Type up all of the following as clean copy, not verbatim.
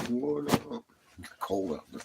What up? It's cold out there.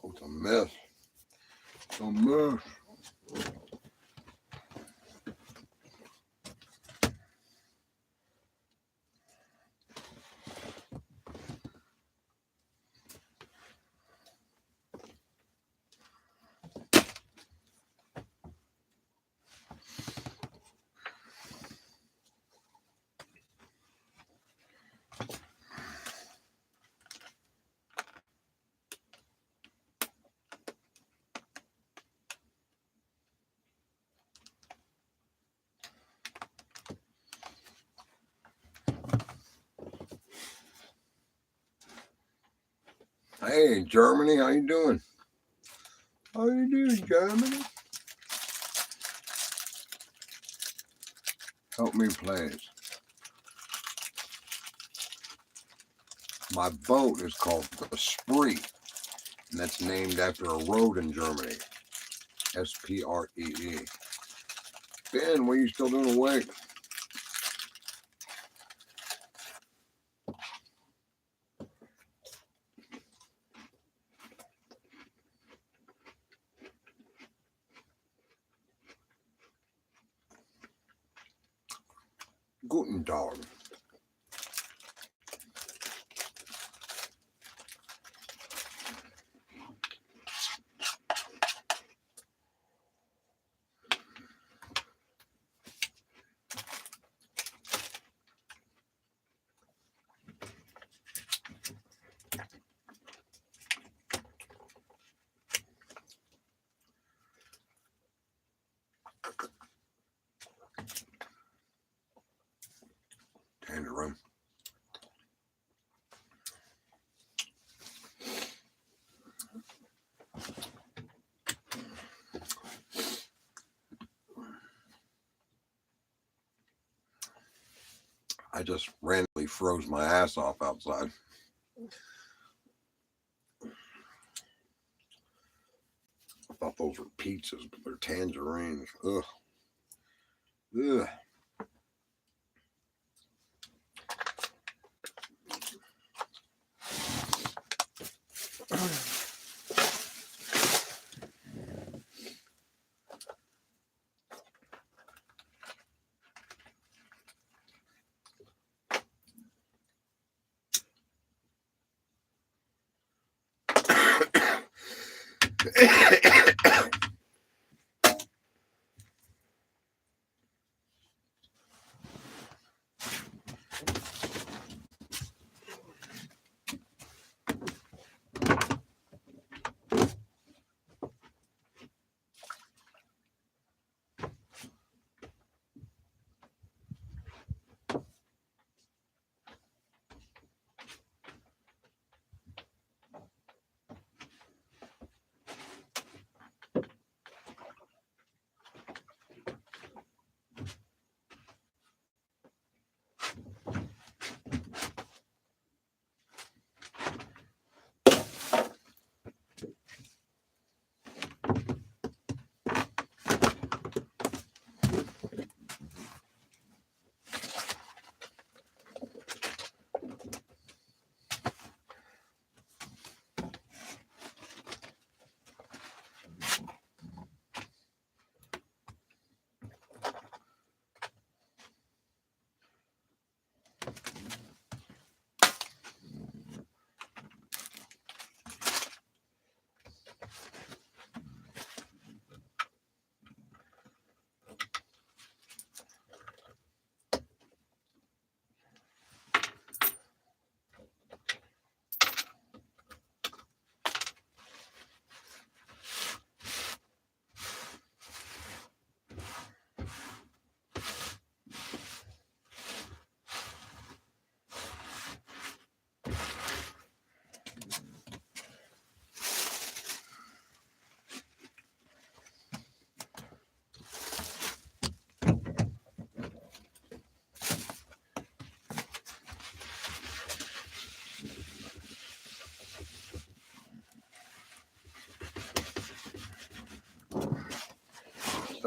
Oh, it's a mess. It's a mess. Hey, Germany, how you doing? How you doing, Germany? Help me, please. My boat is called the Spree, and that's named after a road in Germany. Spree. Ben, what are you still doing awake? Guten Tag. Tangerine. I just randomly froze my ass off outside. I thought those were pizzas, but they're tangerines. Ugh. Ugh.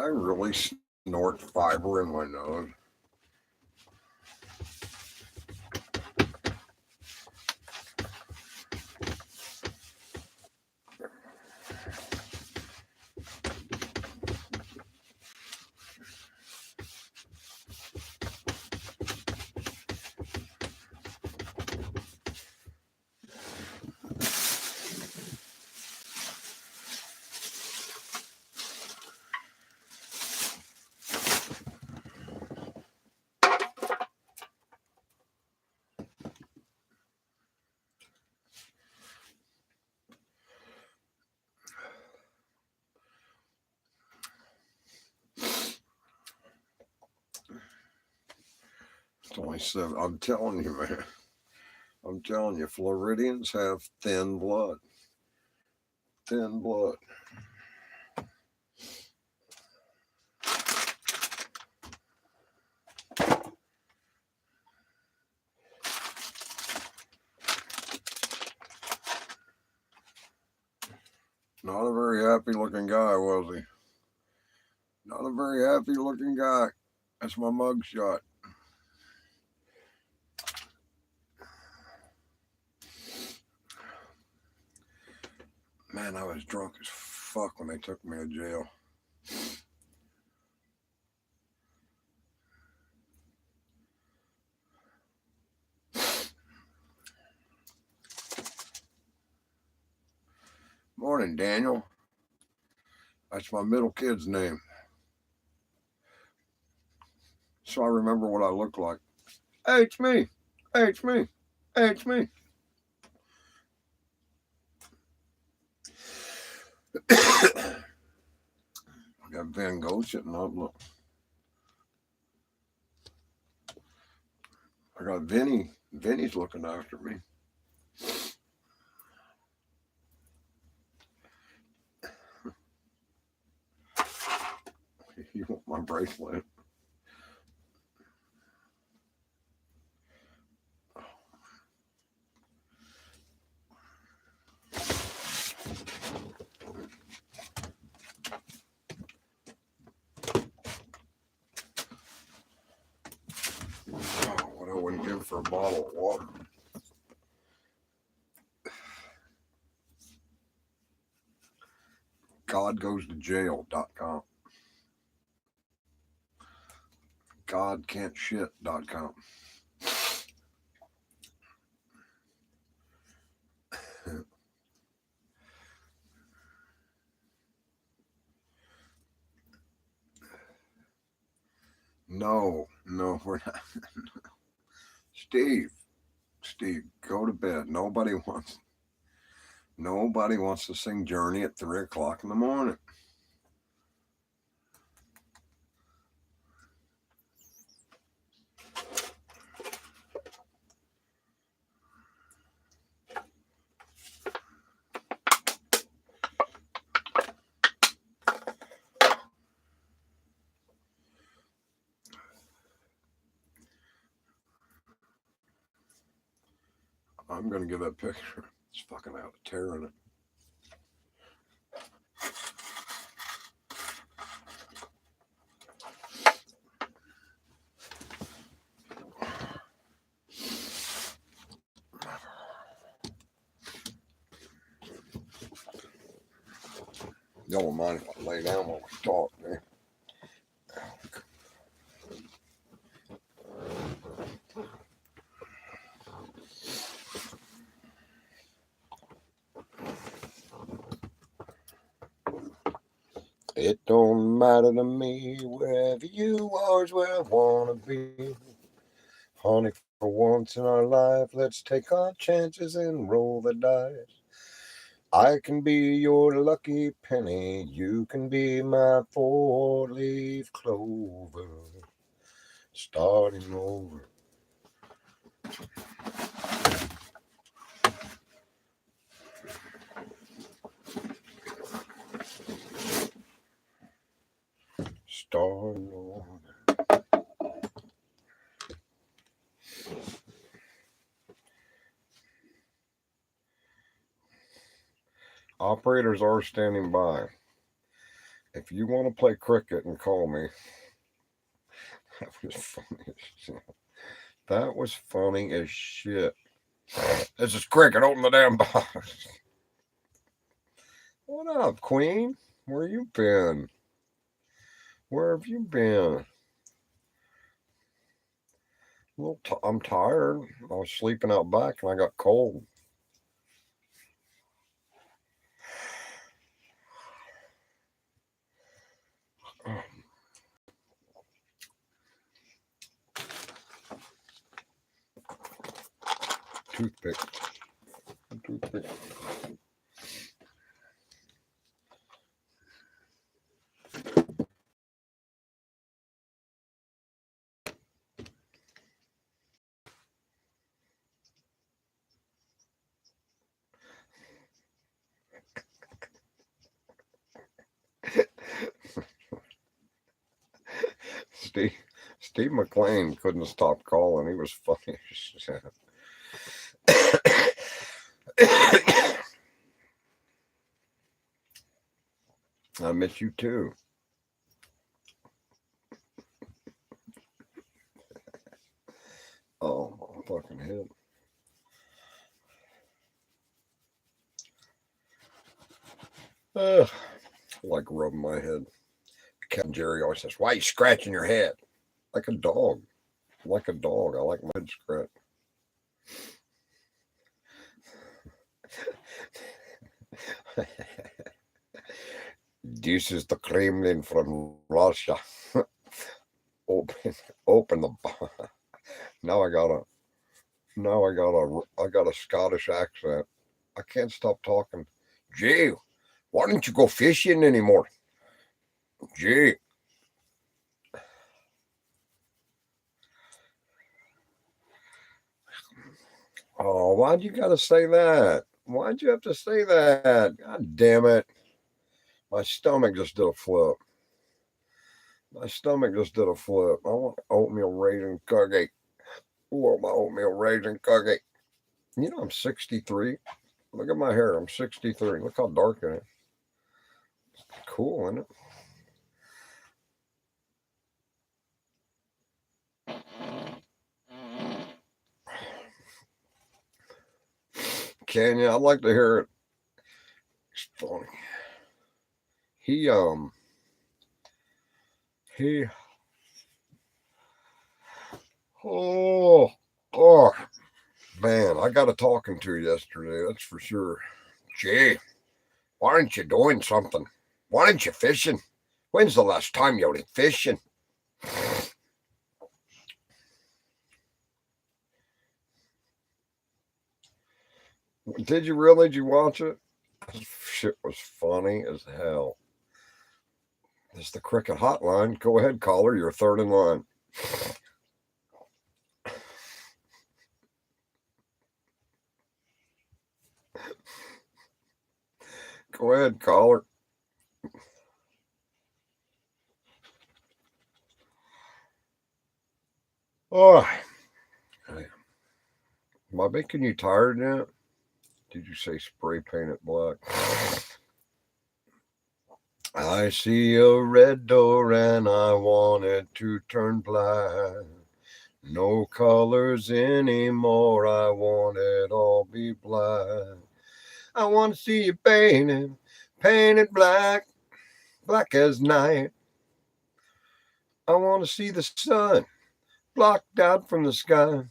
I really snort fiber in my nose? It's only 7. I'm telling you, man. I'm telling you, Floridians have thin blood. Thin blood. Not a very happy looking guy, was he? Not a very happy looking guy. That's my mug shot. Man, I was drunk as fuck when they took me to jail. Morning, Daniel. That's my middle kid's name. So I remember what I look like. Hey, it's me. Hey, it's me. Hey, it's me. I got Van Gogh sitting up. Look. I got Vinny. Vinny's looking after me. You want my bracelet? Oh, what I wouldn't give for a bottle of water. GodGoesToJail.com. GodCan'tShit.com. No, we're not. Steve, go to bed. Nobody wants to sing Journey at 3 o'clock in the morning. I'm gonna get that picture. It's fucking out of tearing it. Y'all don't mind if I lay down while we talk, man. It don't matter to me, wherever you are is where I wanna be. Honey, for once in our life, let's take our chances and roll the dice. I can be your lucky penny, you can be my 4-leaf clover. Starting over. Starting over. Operators are standing by. If you want to play cricket and call me, that was funny as shit. That was funny as shit. This is cricket. Open the damn box. What up, Queen? Where you been? Where have you been? I'm tired. I was sleeping out back and I got cold. Toothpick. Toothpick. Steve, Steve McLean couldn't stop calling. He was funny as shit. I miss you too. Oh, my fucking head. I like rubbing my head. Captain Jerry always says, "Why are you scratching your head?" Like a dog. Like a dog. I like my head scratched. This is the Kremlin from Russia. open, open the. Now I got a Scottish accent. I can't stop talking. Gee, why don't you go fishing anymore? Gee. Oh, why'd you gotta say that? Why'd you have to say that? God damn it. My stomach just did a flip. My stomach just did a flip. I want oatmeal raisin cookie. Oh, my oatmeal raisin cookie. You know, I'm 63. Look at my hair. I'm 63. Look how dark it is. Cool, isn't it? Kenya, I'd like to hear it. It's funny. He he oh oh man, I got a talking to yesterday, that's for sure. Gee, why aren't you doing something? Why aren't you fishing? When's the last time you went fishing? Did you really? Did you watch it? Shit was funny as hell. It's the cricket hotline. Go ahead, caller. You're third in line. Go ahead, caller. Oh, am I making you tired yet? Did you say spray paint it black? I see a red door and I want it to turn black. No colors anymore, I want it all be black. I want to see you painted, painted black, black as night. I want to see the sun blocked out from the sky.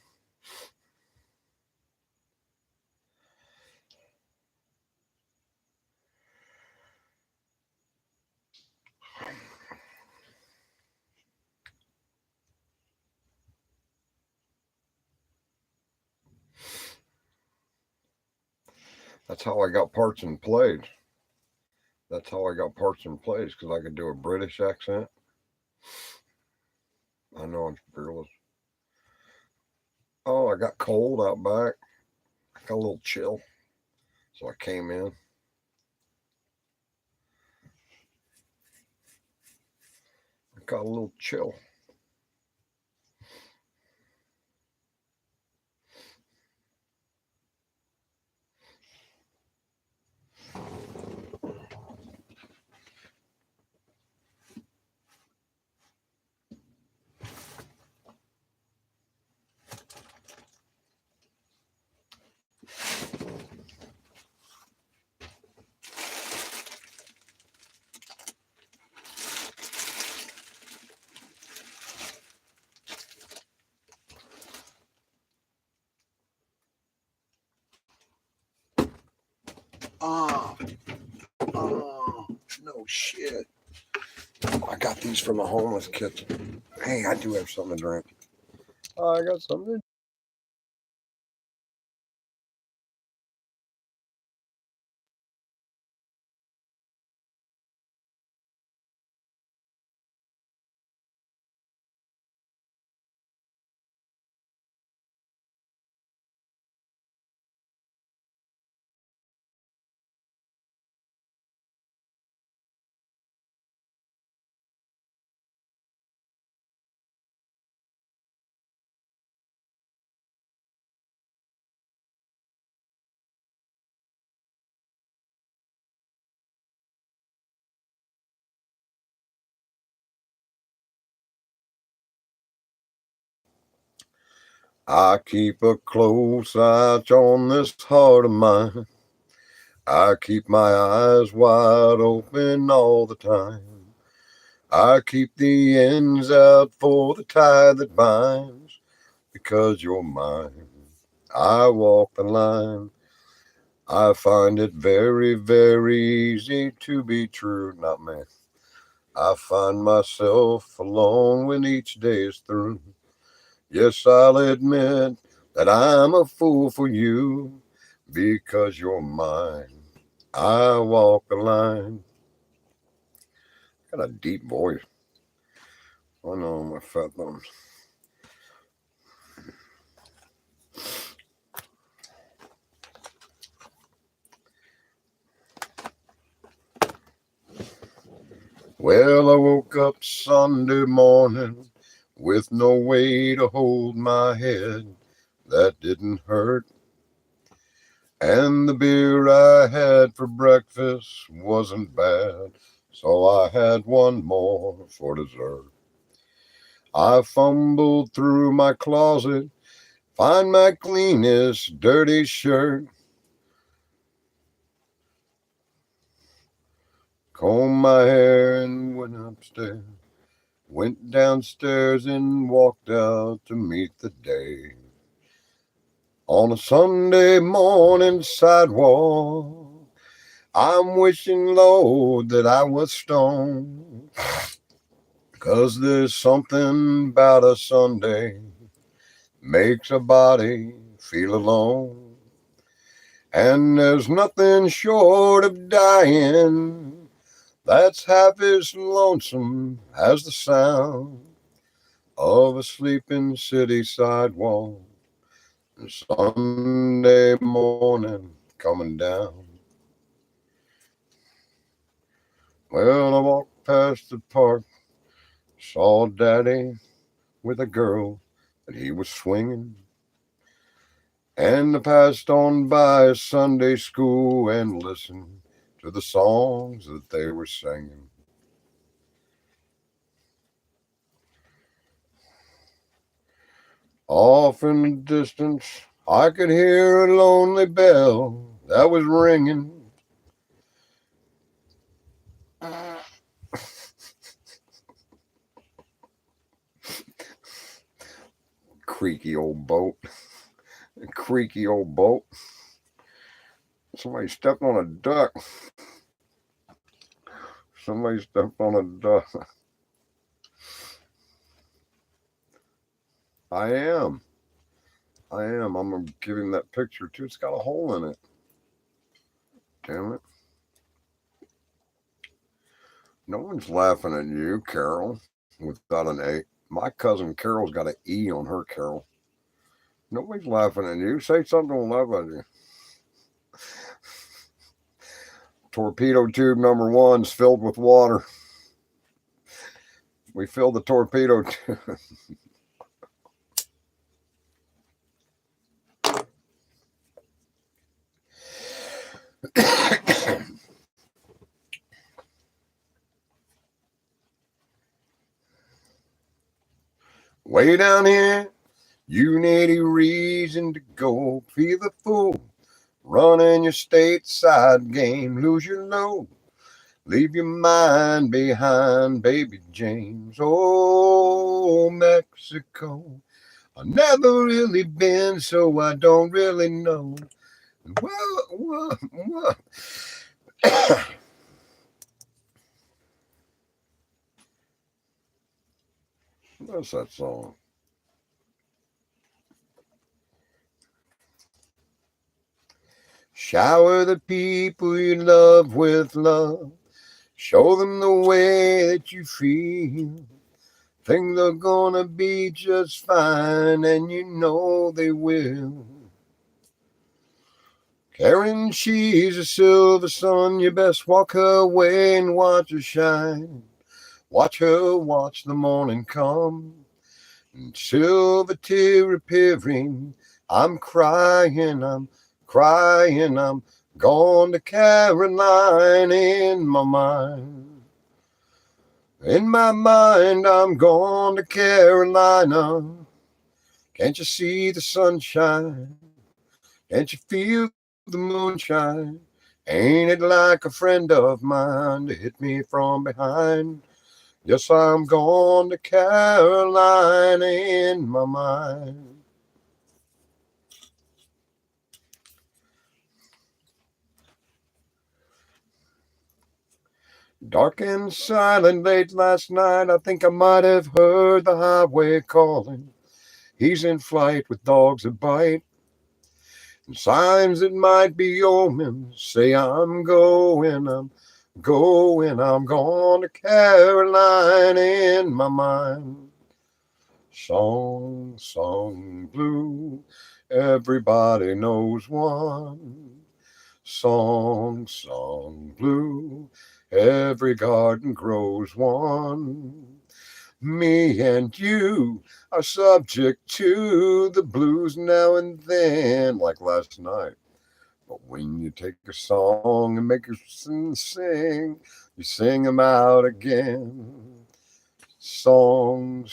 That's how I got parts and plays. That's how I got parts and plays because I could do a British accent. I know I'm fearless. Oh, I got cold out back. I got a little chill. So I came in. I got a little chill. Oh, oh, no shit. I got these from a homeless kitchen. Hey, I do have something to drink. Oh, I got something. I keep a close watch on this heart of mine. I keep my eyes wide open all the time. I keep the ends out for the tie that binds, because you're mine. I walk the line. I find it very, very easy to be true. Not me. I find myself alone when each day is through. Yes, I'll admit that I'm a fool for you, because you're mine. I walk the line. Got a deep voice. I know my fat thumbs. Well, I woke up Sunday morning with no way to hold my head. That didn't hurt. And the beer I had for breakfast wasn't bad, so I had one more for dessert. I fumbled through my closet, find my cleanest dirty shirt, combed my hair and went upstairs, went downstairs and walked out to meet the day. On a Sunday morning sidewalk, I'm wishing, Lord, that I was stoned. 'Cause there's something about a Sunday makes a body feel alone. And there's nothing short of dying that's half as lonesome as the sound of a sleeping city sidewalk and Sunday morning coming down. Well, I walked past the park, saw Daddy with a girl that he was swinging. And I passed on by a Sunday school and listened to the songs that they were singing. Off in the distance, I could hear a lonely bell that was ringing. Creaky old boat. Creaky old boat. Somebody stepped on a duck. Somebody stepped on a duck. I am. I am. I'm going to give him that picture too. It's got a hole in it. Damn it. No one's laughing at you, Carol, without an A. My cousin Carol's got an E on her Carol. Nobody's laughing at you. Say something will laugh at you. Torpedo tube number one's filled with water. We filled the torpedo tube. Way down here, you need a reason to go. Be the fool, running your stateside game. Lose your load, leave your mind behind, baby James. Oh, Mexico. I've never really been, so I don't really know. What? What's that song? Shower the people you love with love. Show them the way that you feel. Things are gonna be just fine, and you know they will. Karen, she's a silver sun. You best walk her way and watch her shine. Watch her watch the morning come. And silver tear appearing. I'm crying, I'm gone to Caroline in my mind. In my mind, I'm gone to Carolina. Can't you see the sunshine? Can't you feel the moonshine? Ain't it like a friend of mine to hit me from behind? Yes, I'm gone to Carolina in my mind. Dark and silent late last night, I think I might have heard the highway calling. He's in flight with dogs that bite, and signs that might be omens say I'm going to Caroline in my mind. Song blue, everybody knows one. Song blue, every garden grows one. Me and you are subject to the blues now and then, like last night. But when you take a song and make it sing, you sing 'em out again. Song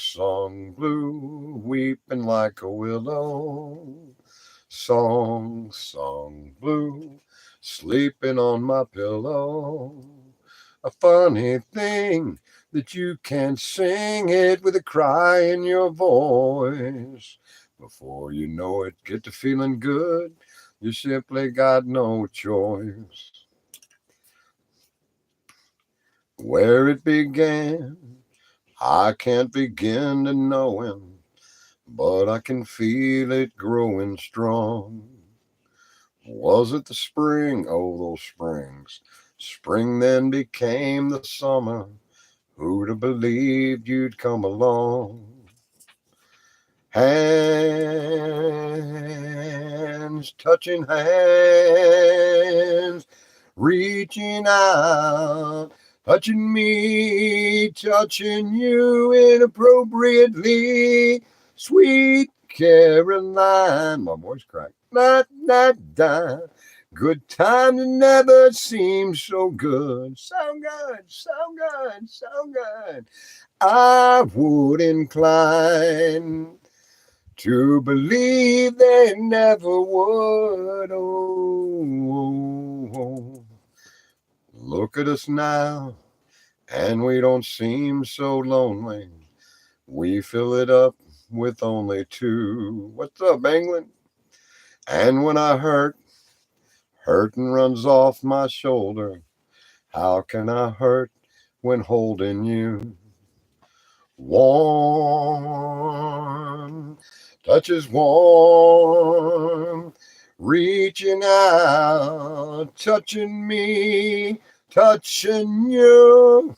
blue, weeping like a willow. Song blue, sleeping on my pillow. A funny thing that you can sing it with a cry in your voice. Before you know it, get to feeling good. You simply got no choice. Where it began, I can't begin to know him, but I can feel it growing strong. Was it the spring? Oh, those springs. Spring then became the summer. Who'd have believed you'd come along? Hands touching hands, reaching out, touching me, touching you inappropriately. Sweet Caroline, my voice cracked. Da. Good times never seem so good. So good, so good, so good. I would incline to believe they never would. Oh. Look at us now, and we don't seem so lonely. We fill it up with only two. What's up, England? And when I hurtin' runs off my shoulder. How can I hurt when holding you? Warm, touches warm, reaching out, touching me, touching you.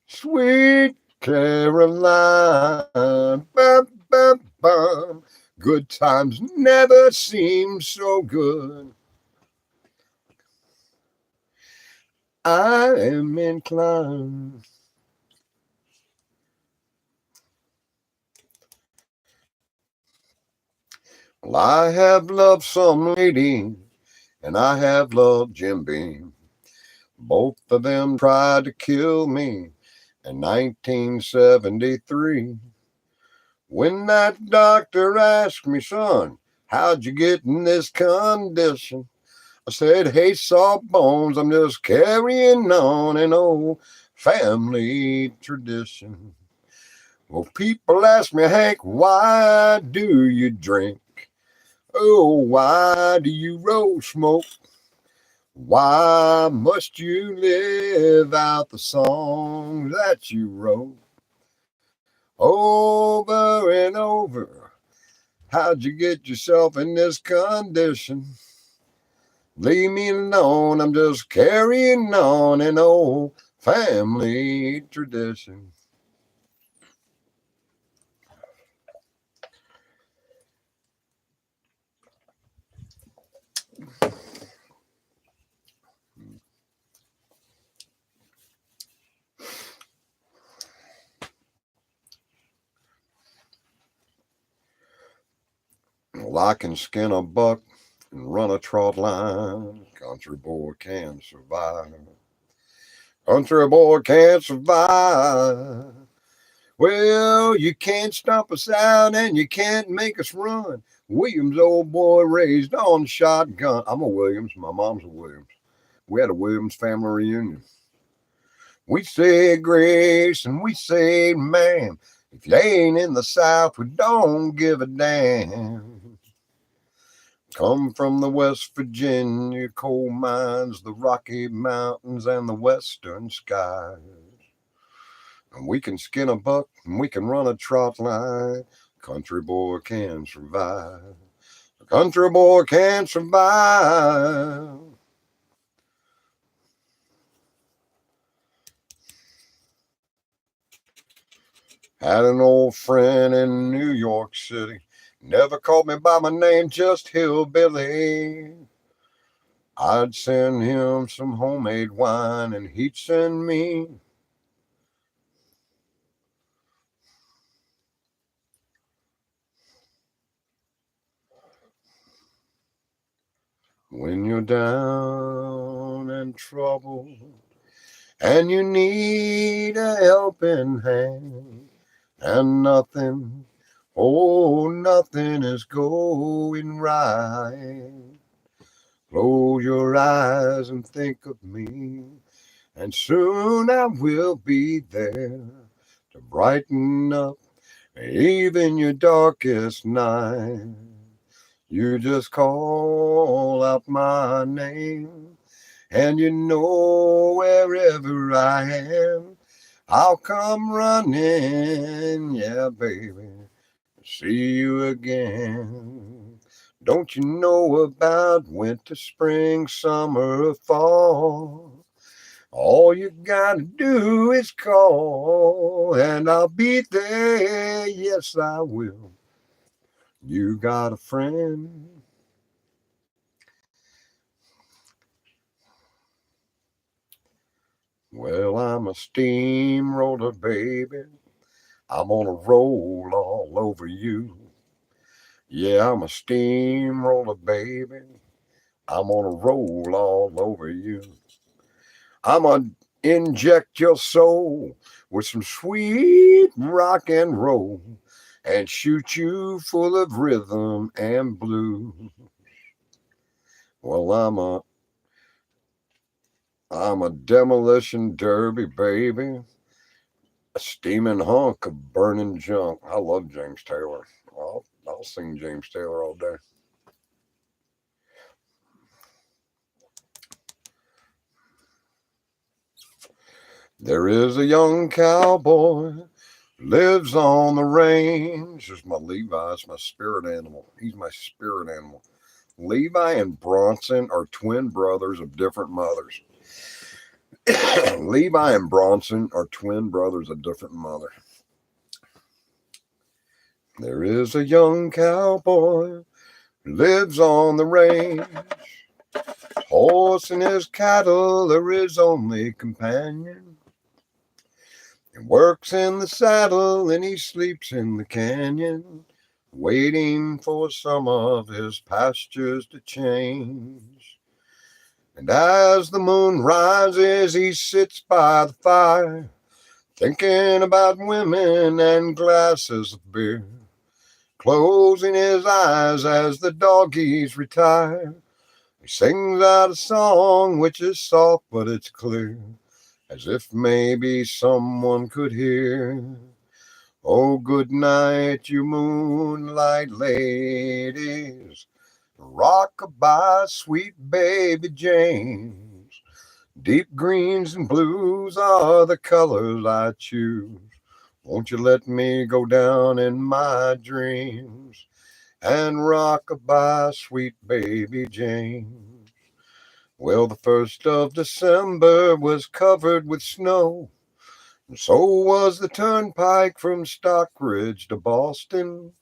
Sweet Caroline, bum, bum, bum. Good times never seem so good. I am inclined. Well, I have loved some lady, and I have loved Jim Beam. Both of them tried to kill me in 1973. When that doctor asked me, son, how'd you get in this condition? I said, hey, soft bones, I'm just carrying on. And oh, family tradition. Well, people ask me, Hank, why do you drink? Oh, why do you roll smoke? Why must you live out the songs that you wrote over and over? How'd you get yourself in this condition? Leave me alone, I'm just carrying on an old family tradition. Well, I can skin a buck and run a trot line. Country boy can survive. Country boy can't survive. Well, you can't stomp us out and you can't make us run. Williams, old boy, raised on shotgun. I'm a Williams. My mom's a Williams. We had a Williams family reunion. We said grace and we said ma'am. If you ain't in the South, we don't give a damn. Come from the West Virginia coal mines, the Rocky Mountains, and the western skies. And we can skin a buck and we can run a trot line. Country boy can survive. A country boy can survive. Had an old friend in New York City. Never called me by my name, just Hillbilly. I'd send him some homemade wine and he'd send me when you're down and troubled and you need a helping hand and nothing, oh, nothing is going right. Close your eyes and think of me, and soon I will be there to brighten up even your darkest night. You just call out my name, and you know wherever I am, I'll come running, yeah, baby, see you again. Don't you know about winter, spring, summer, fall? All you gotta do is call, and I'll be there, yes, I will. You got a friend? Well, I'm a steamroller, baby. I'm gonna roll all over you. Yeah, I'm a steamroller, baby. I'm gonna roll all over you. I'm gonna inject your soul with some sweet rock and roll and shoot you full of rhythm and blues. Well, I'm a demolition derby, baby. A steaming hunk of burning junk. I love James Taylor. I'll sing James Taylor all day. There is a young cowboy lives on the range. There's my Levi. It's my spirit animal. He's my spirit animal. Levi and Bronson are twin brothers of different mothers. Levi and Bronson are twin brothers of different mothers. There is a young cowboy who lives on the range. Horse and his cattle are his only companion. He works in the saddle and he sleeps in the canyon, waiting for some of his pastures to change. And as the moon rises, he sits by the fire, thinking about women and glasses of beer, closing his eyes as the doggies retire. He sings out a song which is soft but it's clear. as if maybe someone could hear. Oh, good night, you moonlight ladies. Rock-a-bye, sweet baby James. Deep greens and blues are the colors I choose. Won't you let me go down in my dreams and rock-a-bye, sweet baby James? Well, the 1st of December was covered with snow, and so was the turnpike from Stockbridge to Boston.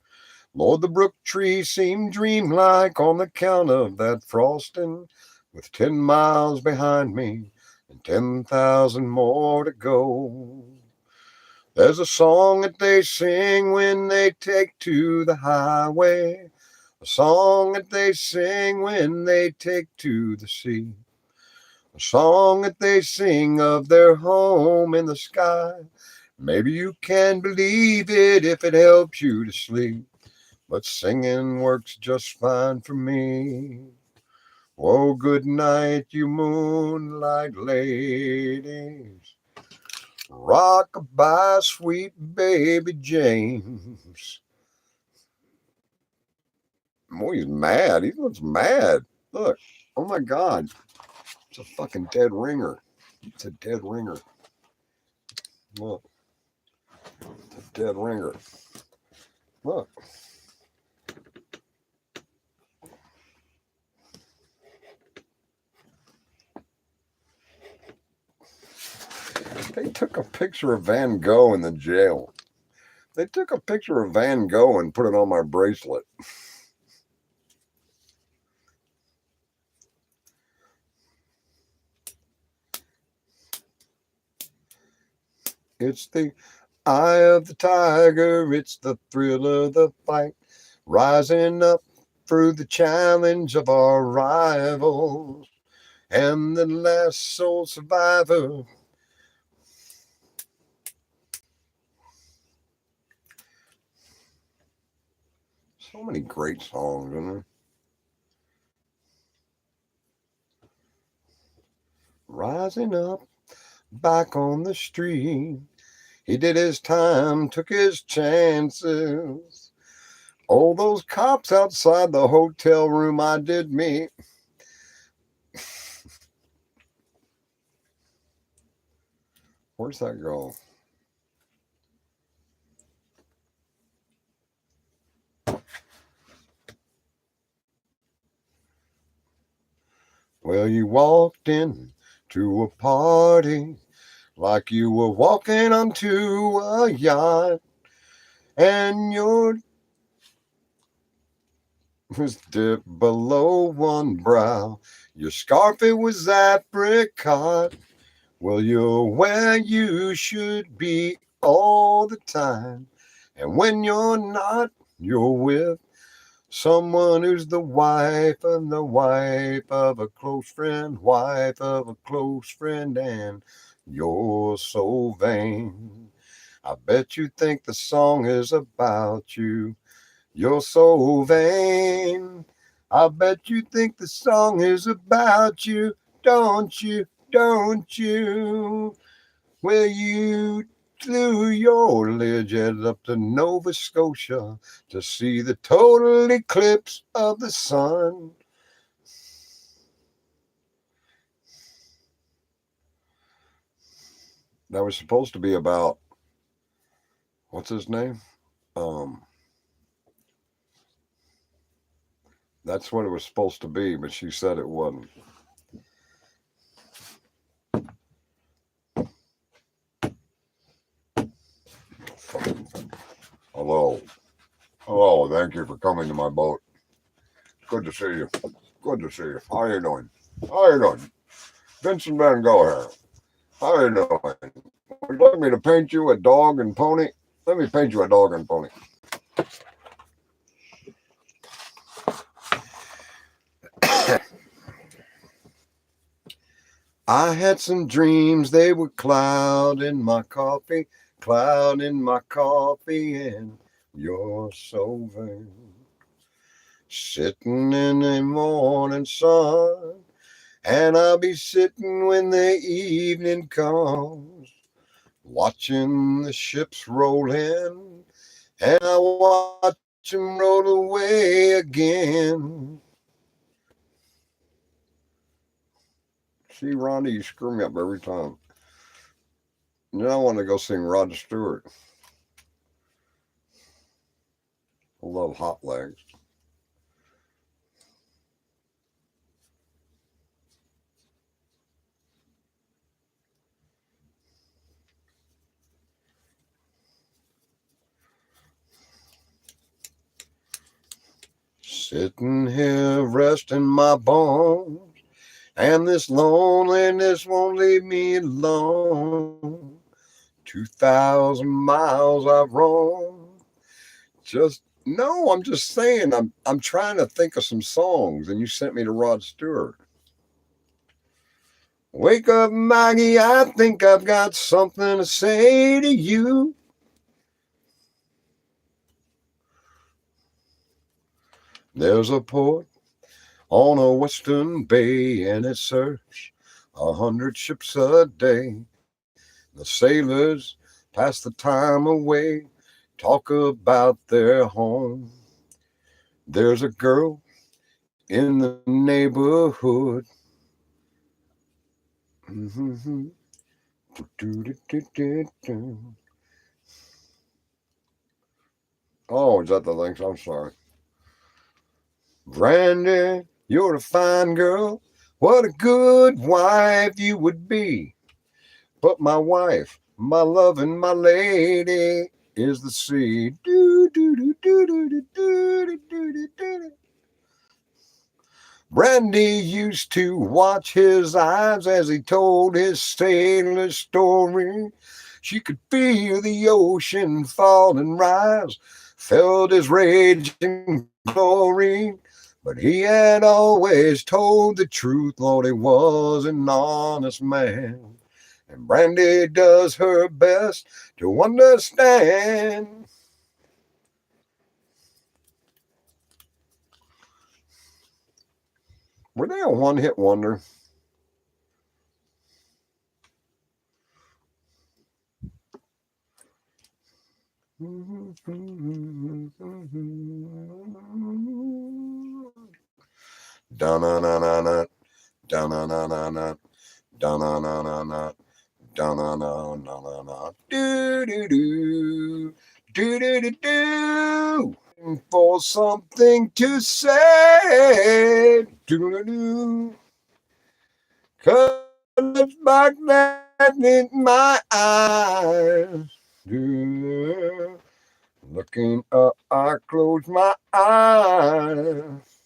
Lord, the brook trees seemed dreamlike on account of that frosting, with 10 miles behind me and 10,000 more to go. There's a song that they sing when they take to the highway, a song that they sing when they take to the sea, a song that they sing of their home in the sky. Maybe you can believe it if it helps you to sleep, but singing works just fine for me. Oh, good night, you moonlight ladies. Rock-a-bye, sweet baby James. Boy, he's mad. He looks mad. Look. Oh, my God. It's a fucking dead ringer. It's a dead ringer. Look. It's a dead ringer. Look. They took a picture of Van Gogh in the jail. They took a picture of Van Gogh and put it on my bracelet. It's the eye of the tiger, it's the thrill of the fight, rising up through the challenge of our rivals, and the last sole survivor. So many great songs, isn't there? Rising up, back on the street. He did his time, took his chances. Oh, those cops outside the hotel room I did meet. Where's that go? Well, you walked in to a party like you were walking onto a yacht, and your was dipped below one brow. Your scarf, it was apricot. Well, you're where you should be all the time, and when you're not, you're with someone who's the wife of a close friend, wife of a close friend, and you're so vain. I bet you think the song is about you. You're so vain. I bet you think the song is about you, don't you? Don't you? Well, you flew your Learjet up to Nova Scotia to see the total eclipse of the sun. That was supposed to be about, what's his name? That's what it was supposed to be, but she said it wasn't. Hello. Hello, thank you for coming to my boat. Good to see you. Good to see you. How are you doing? How are you doing? Vincent Van Gogh here. How are you doing? Would you like me to paint you a dog and pony? Let me paint you a dog and pony. I had some dreams, they were cloud in my coffee, and you're so vain. Sitting in the morning sun, And I'll be sitting when the evening comes, watching the ships roll in, and I watch 'em roll away again. See, Rhonda, you screw me up every time. Now I want to go sing Rod Stewart. I love Hot Legs. Sitting here resting my bones, and this loneliness won't leave me alone. 2,000 miles I've roamed. Just no, I'm just saying. I'm trying to think of some songs, and you sent me to Rod Stewart. Wake up, Maggie. I think I've got something to say to you. There's a port on a western bay, and it serves 100 ships a day. The sailors pass the time away, talk about their home. There's a girl in the neighborhood. Oh, is that the links? I'm sorry. Brandy, you're a fine girl. What a good wife you would be. But my wife, my loving, my lady, is the sea. Do, do, do, do, do, do, do, do, do, do. Brandy used to watch his eyes as he told his sailor story. She could feel the ocean fall and rise, felt his raging glory. But he had always told the truth, Lord, he was an honest man. And Brandy does her best to understand. Were they a one-hit wonder? Da-na-na-na-na, da-na-na-na-na, da-na-na-na-na, da-na-na-na-na, do-do-do, do-do-do-do. For something to say, do-do-do. 'Cause it's back that in my eyes. Do. Looking up, I close my eyes.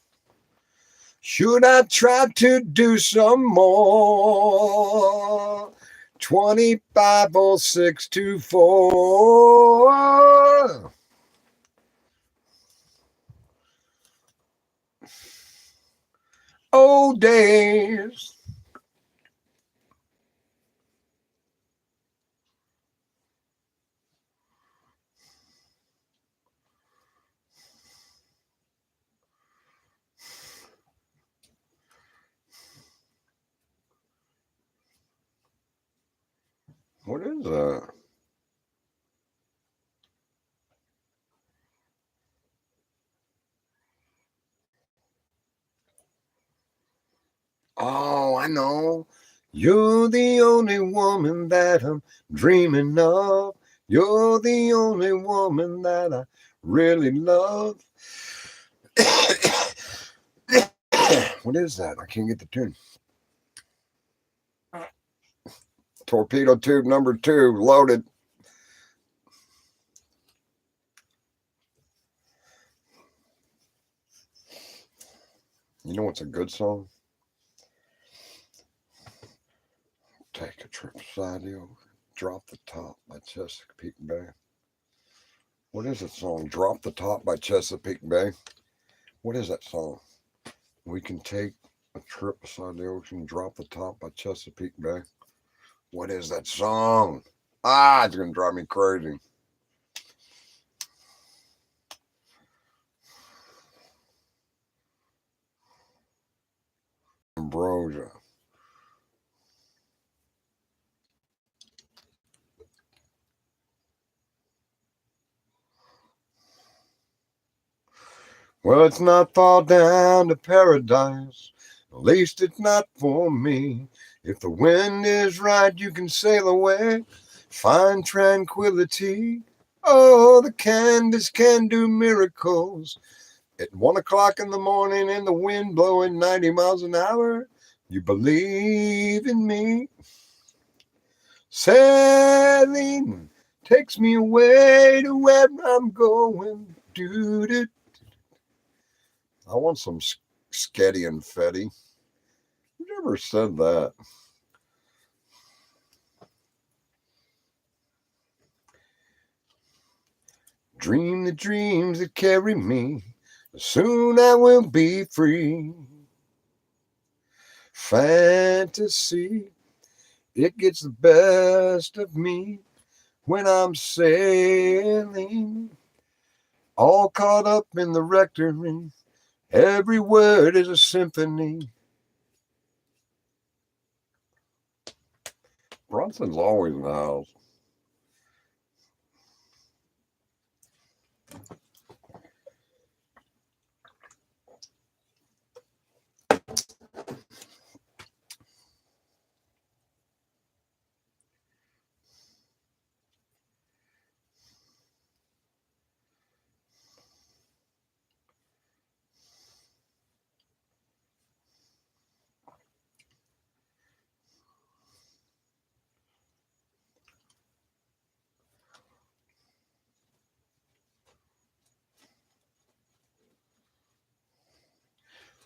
Should I try to do some more? 250624. Old days. What is that? Oh, I know. You're the only woman that I'm dreaming of. You're the only woman that I really love. What is that? I can't get the tune. Torpedo tube number 2 loaded. You know what's a good song? Take a trip beside you. Drop the Top by Chesapeake Bay. What is that song? Drop the Top by Chesapeake Bay. What is that song? We can take a trip beside the ocean. Drop the Top by Chesapeake Bay. What is that song? Ah, it's gonna drive me crazy. Bro. knows. Well, it's not far down to paradise. At least it's not for me. If the wind is right, you can sail away. Find tranquility. Oh, the canvas can do miracles. At 1 o'clock in the morning and the wind blowing 90 miles an hour, you believe in me. Sailing takes me away to where I'm going. Dude, I want some sketty and fetty. Who ever said that? Dream the dreams that carry me. Soon I will be free. Fantasy, it gets the best of me when I'm sailing. All caught up in the rectory. Every word is a symphony. Bronson's always in the house.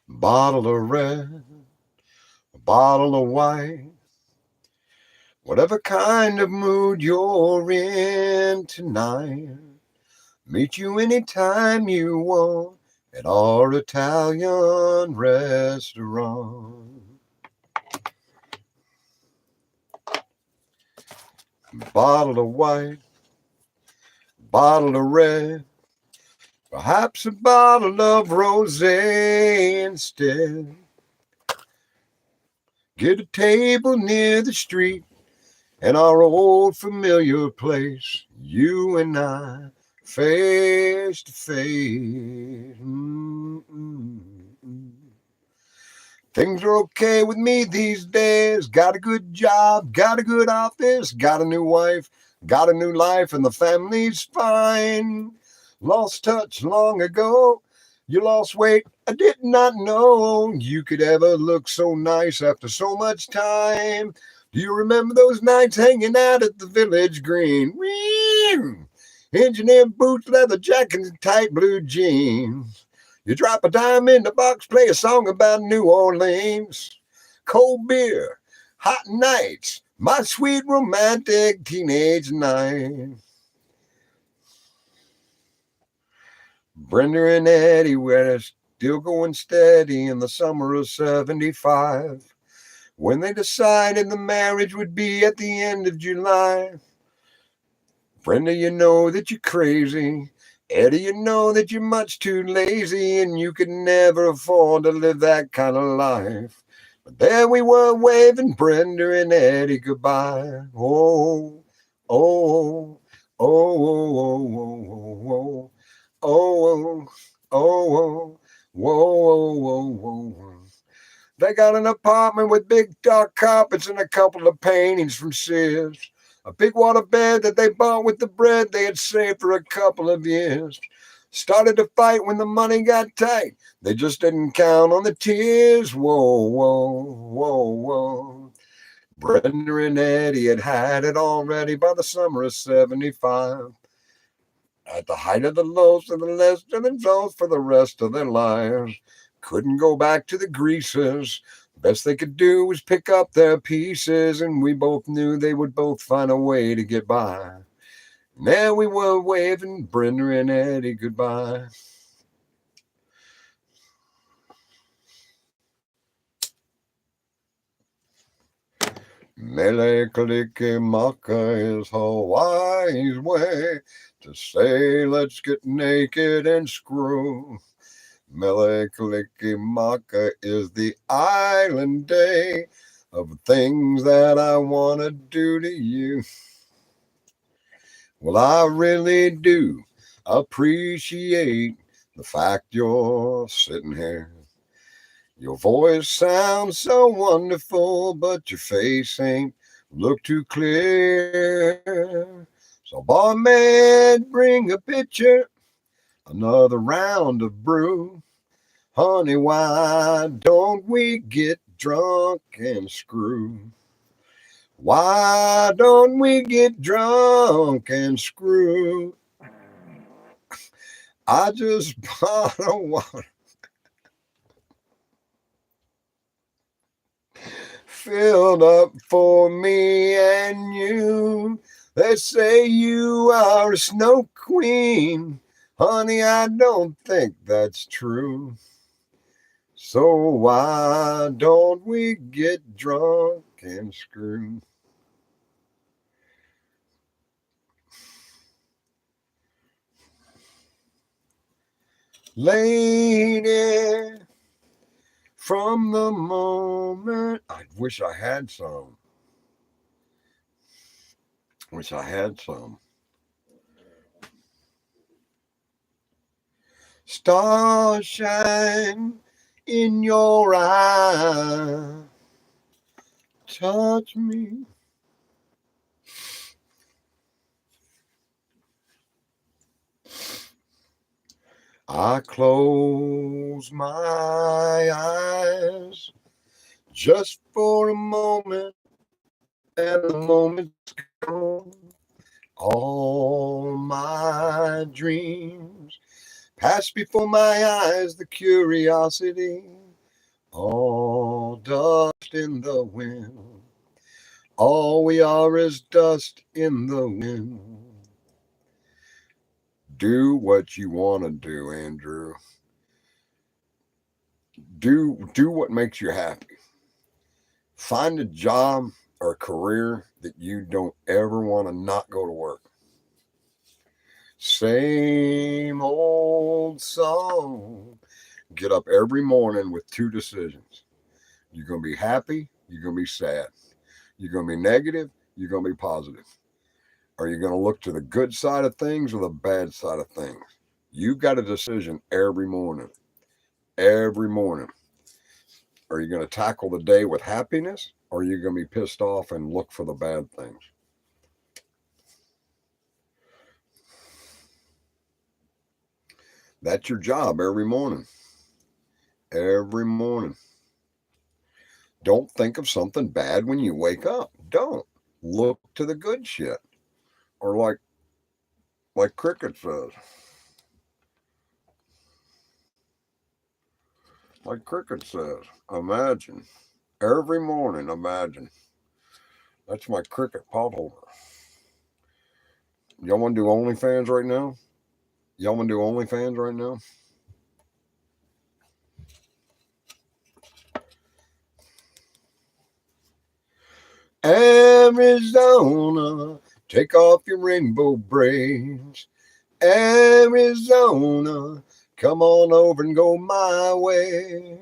Bottle of red, a bottle of white. Whatever kind of mood you're in tonight, meet you anytime you want at our Italian restaurant. Bottle of white, bottle of red, perhaps a bottle of rosé instead. Get a table near the street in our old familiar place, you and I, face to face. Things are okay with me these days. Got a good job, got a good office, got a new wife, got a new life, and the family's fine. Lost touch long ago. You lost weight. I did not know you could ever look so nice after so much time. Do you remember those nights hanging out at the village green? Engineer boots, leather jacket, and tight blue jeans. You drop a dime in the box, play a song about New Orleans. Cold beer, hot nights, my sweet romantic teenage night. Brenda and Eddie were still going steady in the summer of 75. When they decided the marriage would be at the end of July. Brenda, you know that you're crazy. Eddie, you know that you're much too lazy and you could never afford to live that kind of life. But there we were waving Brenda and Eddie goodbye. Oh, oh, oh, oh, oh, oh, oh, oh, oh, whoa, whoa, whoa. They got an apartment with big dark carpets and a couple of paintings from Sears. A big water bed that they bought with the bread they had saved for a couple of years. Started to fight when the money got tight. They just didn't count on the tears. Whoa, whoa, whoa, whoa. Brenda and Eddie had had it already by the summer of 75. At the height of the lows and the less and the lows for the rest of their lives. Couldn't go back to the greases. Best they could do was pick up their pieces, and we both knew they would both find a way to get by. And there we were waving Brenda and Eddie goodbye. Mele Kalikimaka is Hawaii's way to say let's get naked and screw. Mele is the island day of things that I want to do to you. Well, I really do appreciate the fact you're sitting here. Your voice sounds so wonderful, but your face ain't look too clear. So, barmaid, bring a pitcher, another round of brew. Honey, why don't we get drunk and screw? Why don't we get drunk and screw? I just bought a water filled up for me and you. They say you are a snow queen. Honey, I don't think that's true. So why don't we get drunk and screw? Lady, from the moment I wish I had some. Wish I had some. Stars shine in your eye. Touch me. I close my eyes just for a moment, and the moment's gone. All my dreams pass before my eyes, the curiosity, all dust in the wind. All we are is dust in the wind. Do what you want to do, Andrew. Do what makes you happy. Find a job or a career that you don't ever want to not go to work. Same old song. Get up every morning with two decisions. You're going to be happy, you're going to be sad. You're going to be negative, you're going to be positive. Are you going to look to the good side of things or the bad side of things? You've got a decision every morning. Every morning. Are you going to tackle the day with happiness or are you going to be pissed off and look for the bad things? That's your job every morning. Every morning. Don't think of something bad when you wake up. Don't. Look to the good shit. Or like Cricket says. Like Cricket says, imagine. Every morning, imagine. That's my Cricket potholder. Y'all want to do OnlyFans right now? Y'all want to do OnlyFans right now? Arizona, take off your rainbow braids. Arizona, come on over and go my way.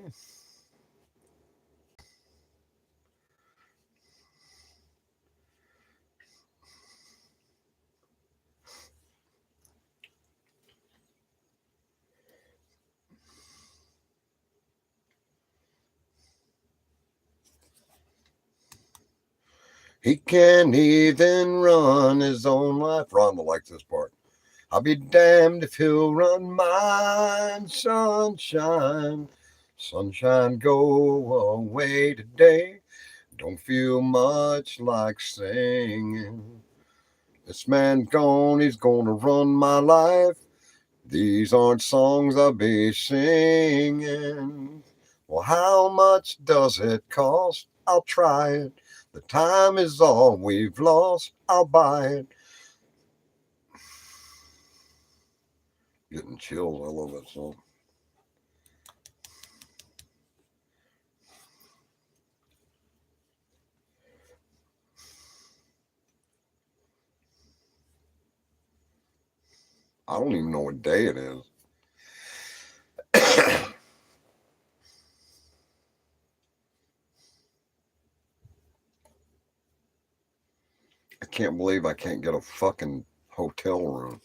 He can't even run his own life. Rhonda likes this part. I'll be damned if he'll run mine, sunshine. Sunshine, go away today. Don't feel much like singing. This man gone, he's gonna run my life. These aren't songs I'll be singing. Well, how much does it cost? I'll try it. The time is all we've lost. I'll buy it. Getting chills. I love that song. I don't even know what day it is. I can't believe I can't get a fucking hotel room.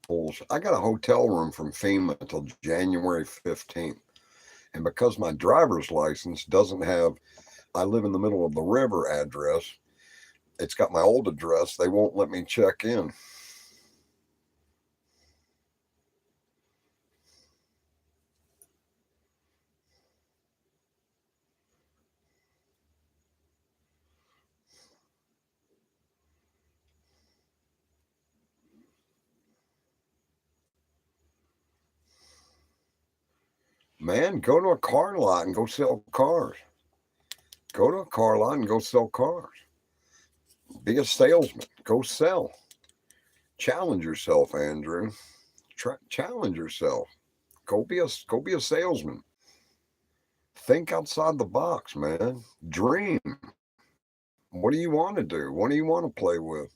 Bullshit. I got a hotel room from FEMA until January 15th. And because my driver's license doesn't have, I live in the middle of the river address, it's got my old address, they won't let me check in. Man, go to a car lot and go sell cars. Go to a car lot and go sell cars. Be a salesman. Go sell. Challenge yourself, Andrew. Challenge yourself. Go be a salesman. Think outside the box, man. Dream. What do you want to do? What do you want to play with?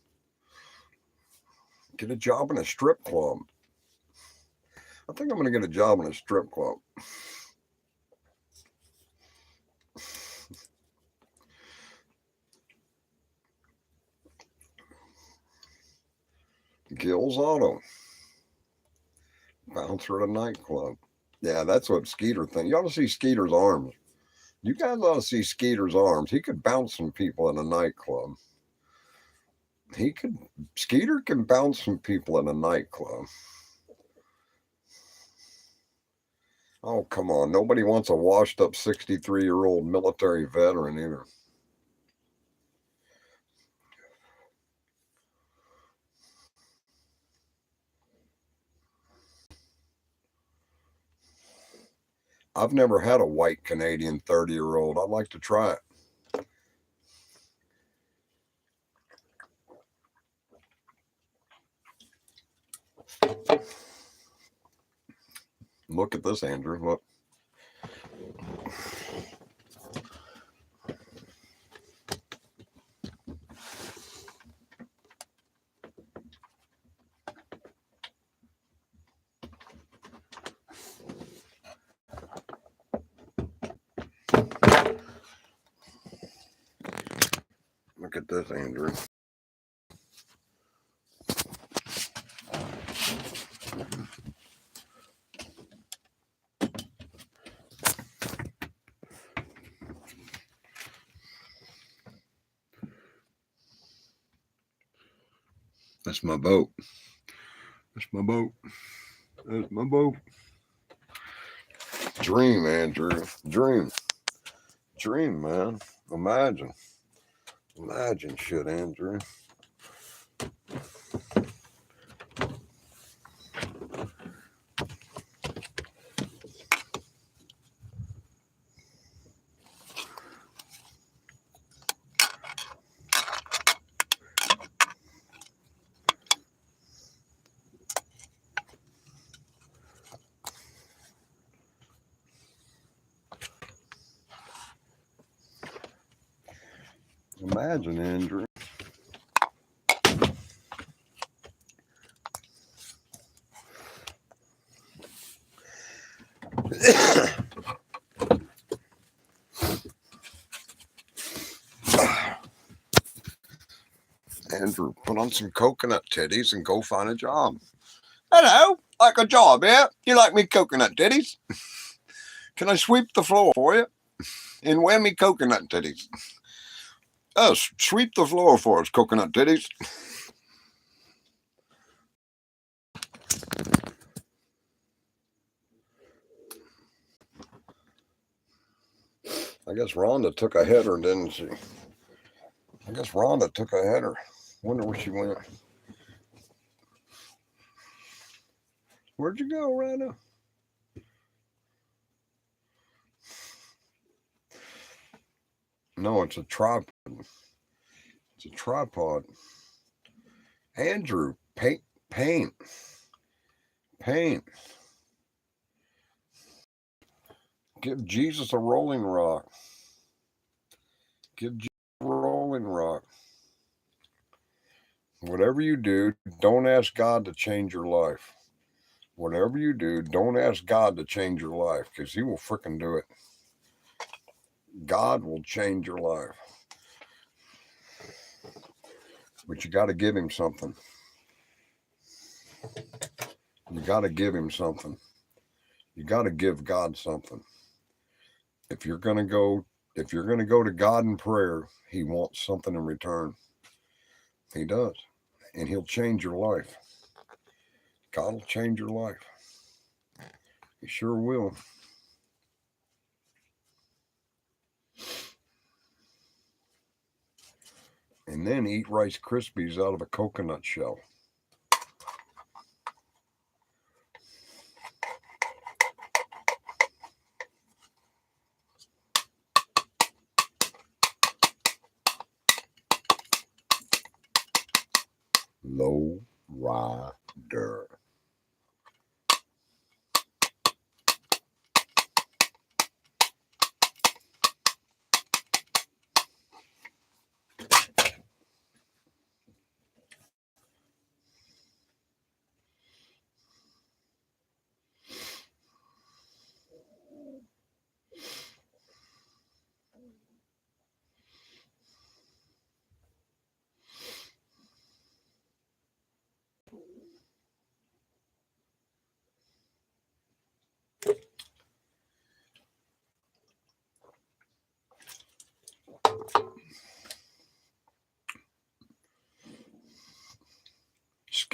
Get a job in a strip club. I think I'm going to get a job in a strip club. Gill's Auto. Bouncer at a nightclub. Yeah, that's what Skeeter thinks. You ought to see Skeeter's arms. You guys ought to see Skeeter's arms. He could bounce some people in a nightclub. Skeeter can bounce some people in a nightclub. Oh, come on. Nobody wants a washed up 63-year-old military veteran either. I've never had a white Canadian 30-year-old. I'd like to try it. Look at this, Andrew. Look. Look at this, Andrew. That's my boat. That's my boat. That's my boat. Dream, Andrew. Dream. Dream, man. Imagine. Imagine shit, Andrew. Imagine, Andrew. Andrew, put on some coconut titties and go find a job. Hello, like a job, yeah? You like me coconut titties? Can I sweep the floor for you? And wear me coconut titties. Sweep the floor for us, coconut titties. I guess Rhonda took a header, didn't she? I guess Rhonda took a header. Wonder where she went. Where'd you go, Rhonda? No, it's a tripod. It's a tripod. Andrew, paint. Give Jesus a rolling rock. Give Jesus a rolling rock. Whatever you do, don't ask God to change your life. Whatever you do, don't ask God to change your life, because he will frickin' do it. God will change your life. But you got to give him something. You got to give him something. You got to give God something. If you're going to go, if you're going to go to God in prayer, he wants something in return. He does. And he'll change your life. God will change your life. He sure will. And then eat Rice Krispies out of a coconut shell. Low rider.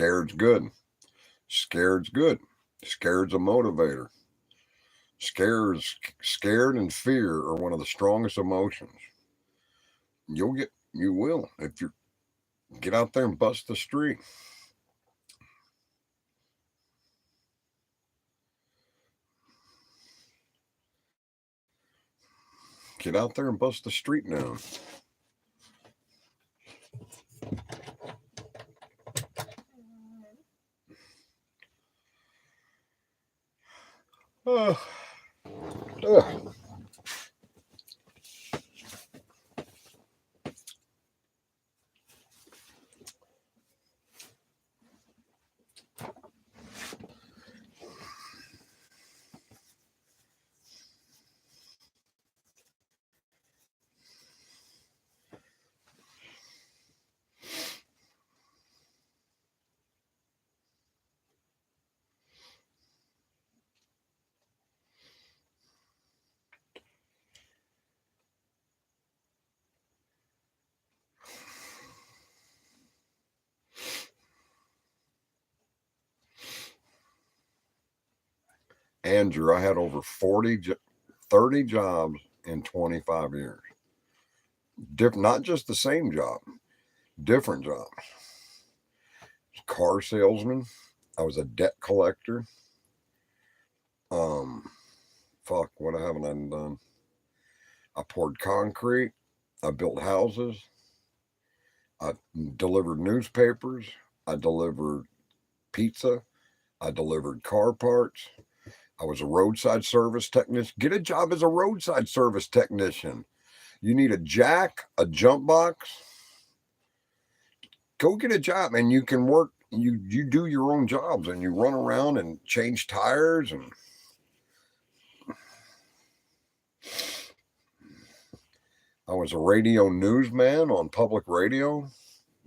Scared's good. Scared's good. Scared's a motivator. Scared and fear are one of the strongest emotions. You will if you get out there and bust the street. Get out there and bust the street down. Uh, uh. Andrew, I had over 30 jobs in 25 years. Not just the same job, different jobs. Car salesman. I was a debt collector. What haven't I done? I poured concrete. I built houses. I delivered newspapers. I delivered pizza. I delivered car parts. I was a roadside service technician. Get a job as a roadside service technician. You need a jack, a jump box. Go get a job, and you can work. You do your own jobs, and you run around and change tires. And I was a radio newsman on public radio.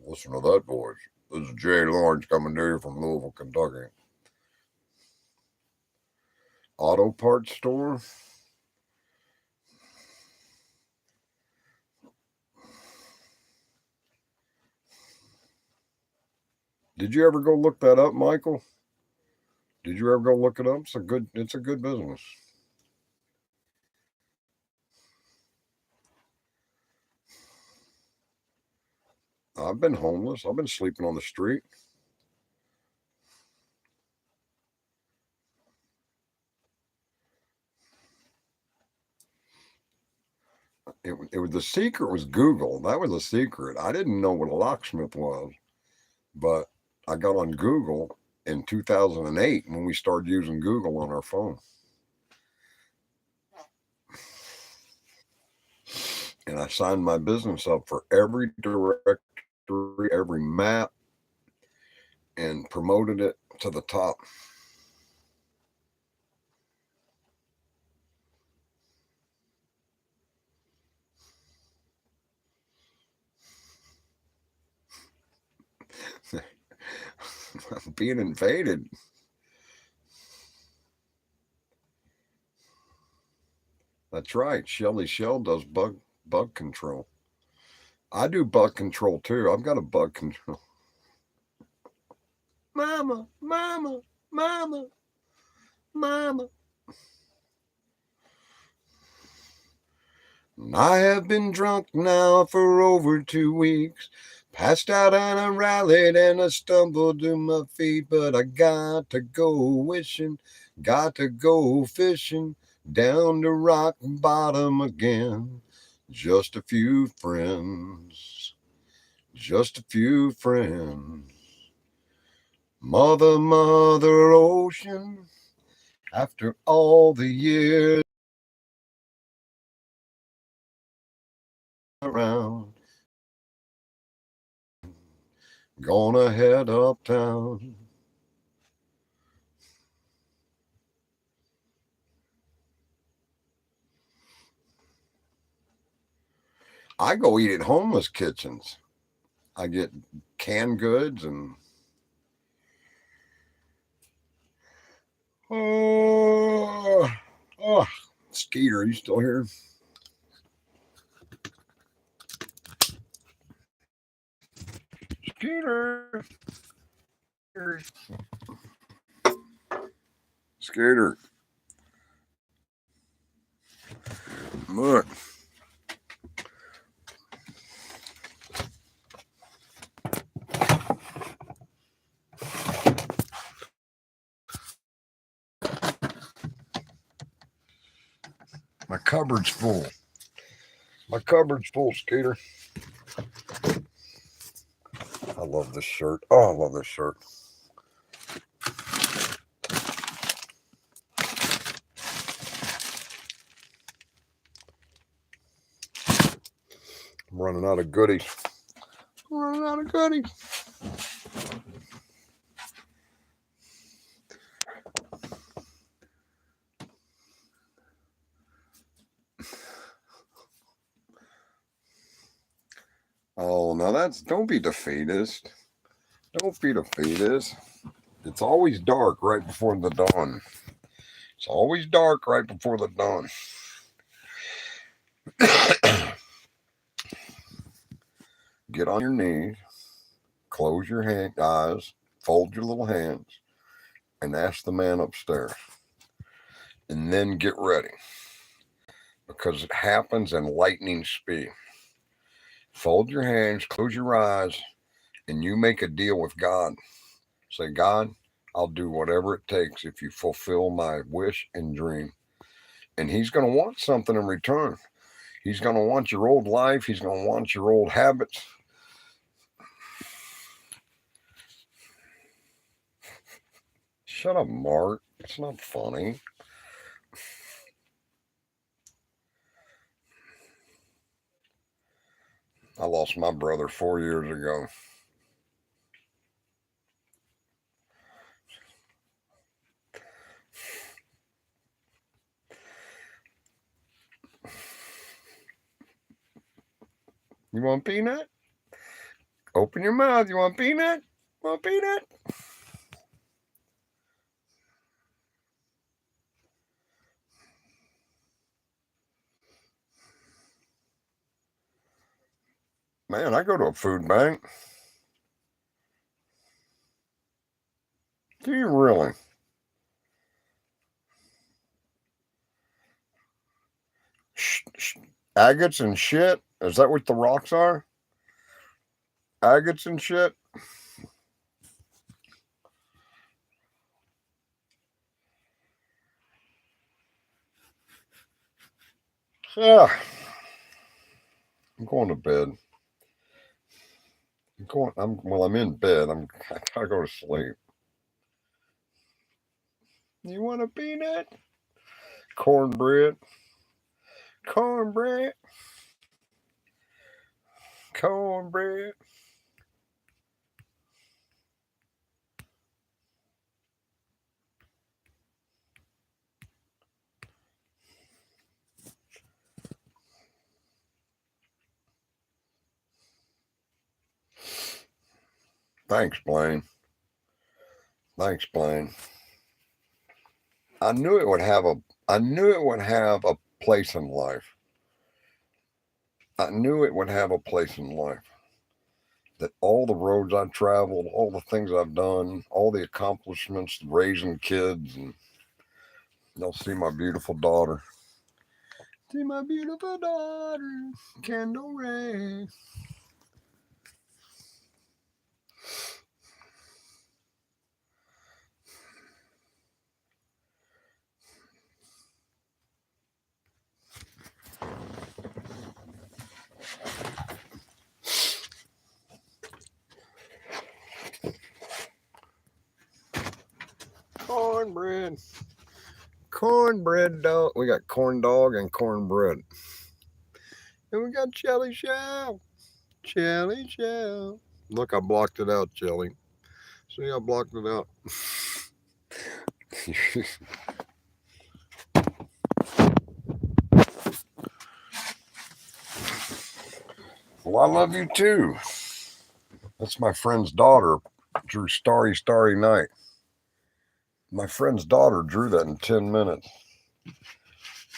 Listen to that voice. This is Jay Lawrence coming to you from Louisville, Kentucky. Auto parts store. Did you ever go look that up, Michael? Did you ever go look it up? It's a good business. I've been homeless. I've been sleeping on the street. It was the secret was Google. That was a secret. I didn't know what a locksmith was, but I got on Google in 2008 when we started using Google on our phone. And I signed my business up for every directory, every map, and promoted it to the top. being invaded. That's right. Shelly Shell does bug control. I do bug control too. I've got a bug control. Mama, mama, mama, mama. I have been drunk now for over 2 weeks. Passed out and I rallied and I stumbled to my feet, but I got to go wishing, got to go fishing down to rock bottom again. Just a few friends, just a few friends. Mother, Mother Ocean, after all the years around, gonna head uptown. I go eat at homeless kitchens. I get canned goods and oh, oh, Skeeter, are you still here? Skeeter, Skeeter, look. My cupboard's full. My cupboard's full, Skeeter. I love this shirt. Oh, I love this shirt. I'm running out of goodies. I'm running out of goodies. Oh, now don't be defeatist. Don't be defeatist. It's always dark right before the dawn. It's always dark right before the dawn. Get on your knees, close your eyes, fold your little hands, and ask the man upstairs. And then get ready. Because it happens in lightning speed. Fold your hands, close your eyes, and you make a deal with God. Say, God, I'll do whatever it takes if you fulfill my wish and dream. And he's going to want something in return. He's going to want your old life. He's going to want your old habits. Shut up, Mark. It's not funny. I lost my brother 4 years ago. You want peanut? Open your mouth. You want peanut? Want peanut? Man, I go to a food bank. Do you really? Agates and shit? Is that what the rocks are? Agates and shit? Yeah. I'm going to bed. I'm in bed. I gotta go to sleep. You want a peanut? Cornbread. Cornbread. Cornbread. Thanks, Blaine. Thanks, Blaine. I knew it would have a place in life. I knew it would have a place in life. That all the roads I've traveled, all the things I've done, all the accomplishments, raising kids, and they'll see my beautiful daughter. See my beautiful daughter, Kendall Ray. Cornbread. Cornbread dog. We got corn dog and cornbread. And we got Jelly Shell. Jelly Shell. Look, I blocked it out, Jelly. See, I blocked it out. Well, I love you too. That's my friend's daughter, drew Starry Starry Night. My friend's daughter drew that in 10 minutes.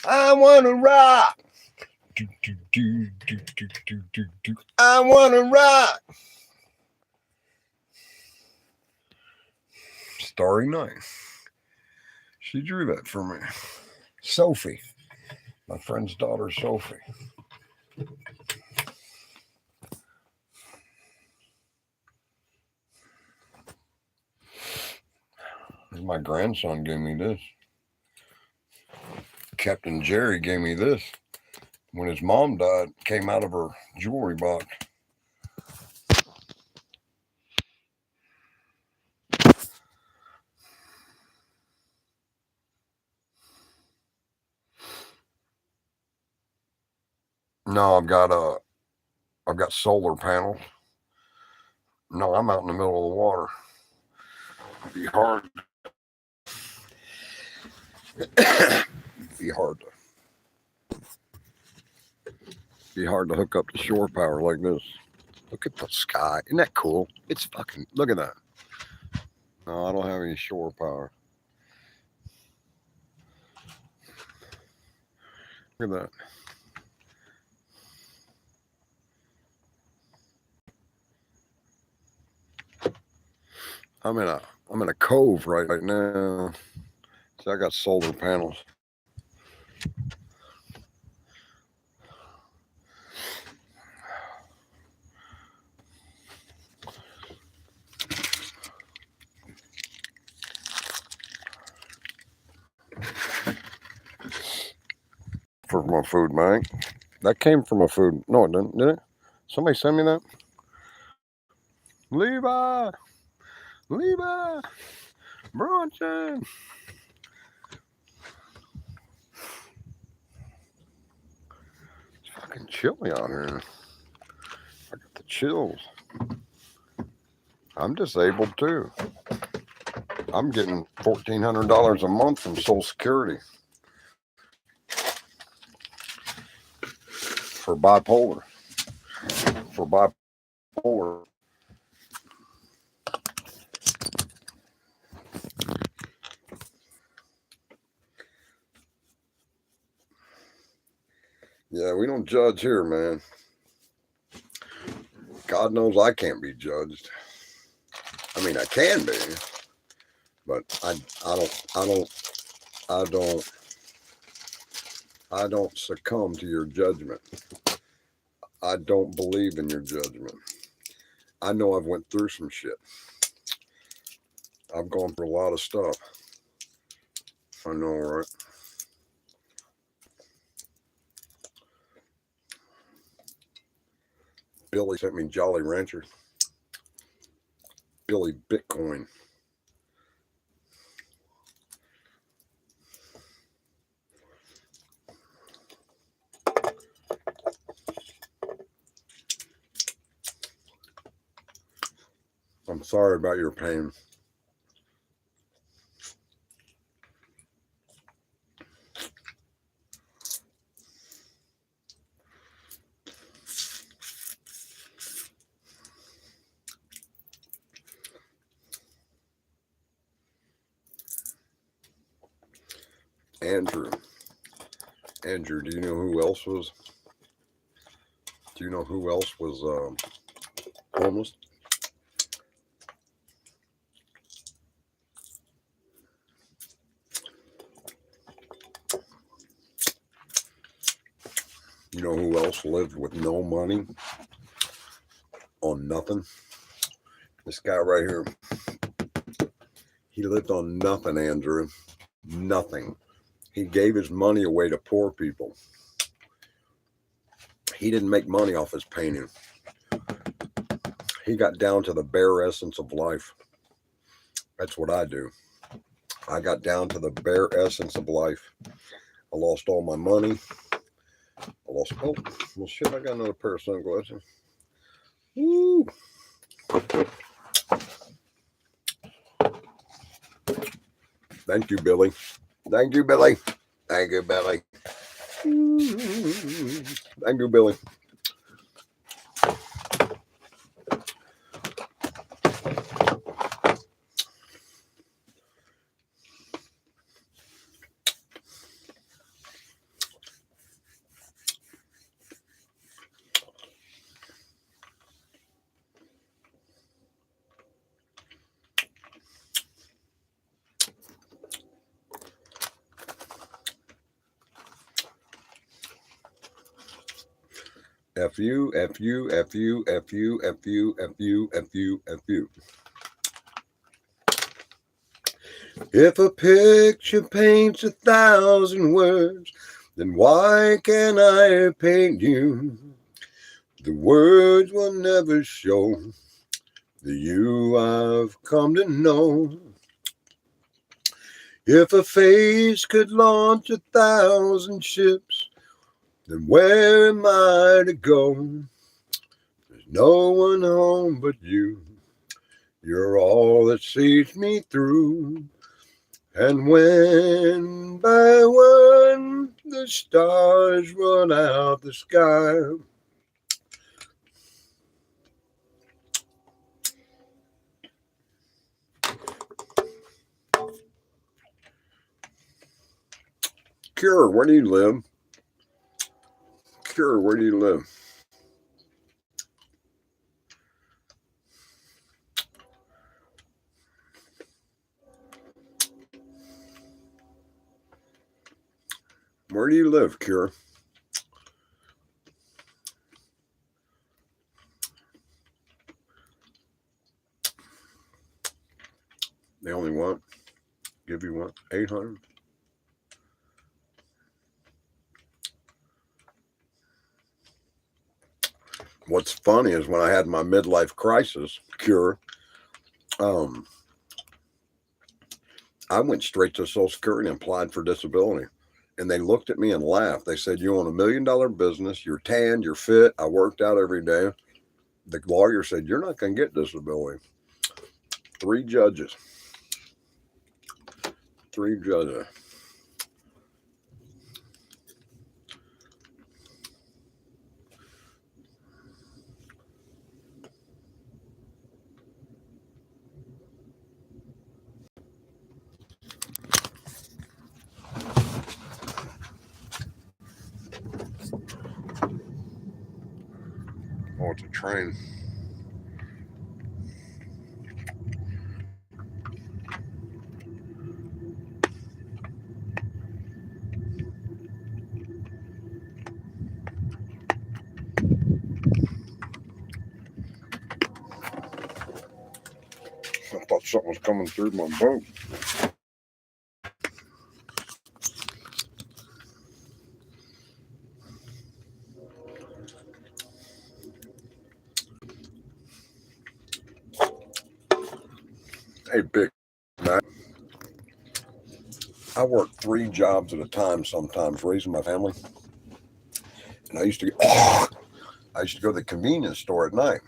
I want to rock. Do, do, do, do, do, do, do, do. I want to rock. Starry Night. She drew that for me. Sophie. My friend's daughter, Sophie. My grandson gave me this. Captain Jerry gave me this. When his mom died, came out of her jewelry box. No, I've got solar panels. No, I'm out in the middle of the water. It'd be hard. Be hard to hook up to shore power like this. Look at the sky. Isn't that cool? It's fucking. Look at that. No, I don't have any shore power. Look at that. I'm in a cove right now. So I got solar panels. For my food bank. That came from a food. No, it didn't. Did it? Somebody send me that? Levi! Bronson! It's fucking chilly out here. I got the chills. I'm disabled too. I'm getting $1,400 a month from Social Security for bipolar. Yeah, we don't judge here, man. God knows I can't be judged. I mean, I can be, but I don't succumb to your judgment. I don't believe in your judgment. I know I've went through some shit. I've gone through a lot of stuff. I know, right? Billy sent me Jolly Rancher. Billy Bitcoin. I'm sorry about your pain. Andrew. Andrew, do you know who else was? Do you know who else was homeless? You know who else lived with no money on nothing? This guy right here. He lived on nothing, Andrew. Nothing. He gave his money away to poor people. He didn't make money off his painting. He got down to the bare essence of life. That's what I do. I got down to the bare essence of life. I lost all my money. Oh, well, shit, I got another pair of sunglasses. Woo! Thank you, Billy. Thank you, Billy. Thank you, Billy. Thank you, Billy. F you, F you, F you, F you, F you, F you, F you, F you. If a picture paints 1,000 words, then why can't I paint you? The words will never show the you I've come to know. If a face could launch 1,000 ships, then where am I to go? There's no one home but you. You're all that sees me through. And when by one the stars run out the sky, Cure, where do you live? Cure, where do you live? Where do you live, Cure? They only want, give you what, 800? What's funny is when I had my midlife crisis, Cure, I went straight to Social Security and applied for disability. And they looked at me and laughed. They said, you own $1 million business, you're tan, you're fit, I worked out every day. The lawyer said, you're not going to get disability. 3 judges. 3 judges. Oh, it's a train. I thought something was coming through my boat. Hey, Big Mac. I work 3 jobs at a time sometimes, raising my family. And I used to go to the convenience store at night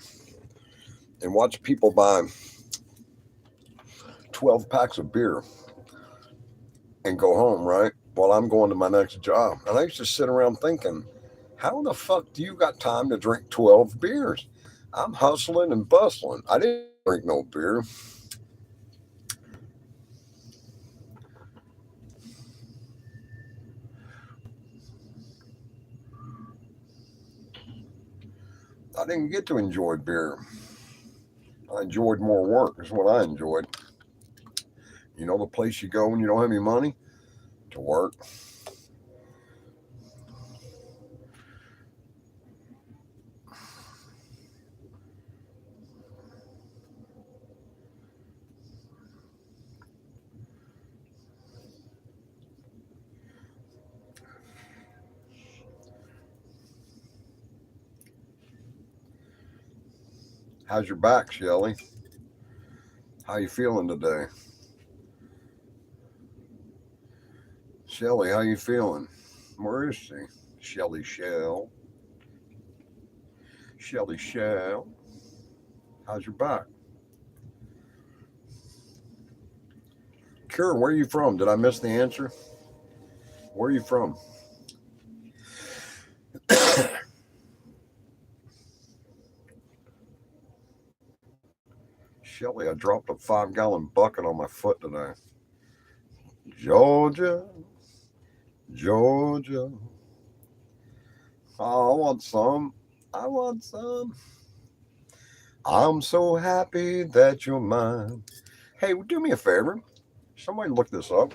and watch people buy 12 packs of beer and go home, right? While I'm going to my next job. And I used to sit around thinking, how the fuck do you got time to drink 12 beers? I'm hustling and bustling. I didn't drink no beer. I didn't get to enjoy beer. I enjoyed more work, is what I enjoyed. You know, the place you go when you don't have any money? To work. How's your back, Shelly? How you feeling today? Shelly, how you feeling? Where is she? Shelly Shell. Shelly Shell. How's your back? Karen, where are you from? Did I miss the answer? Where are you from? Shelly, I dropped a 5-gallon bucket on my foot today. Georgia, Georgia. Oh, I want some. I want some. I'm so happy that you're mine. Hey, do me a favor. Somebody look this up.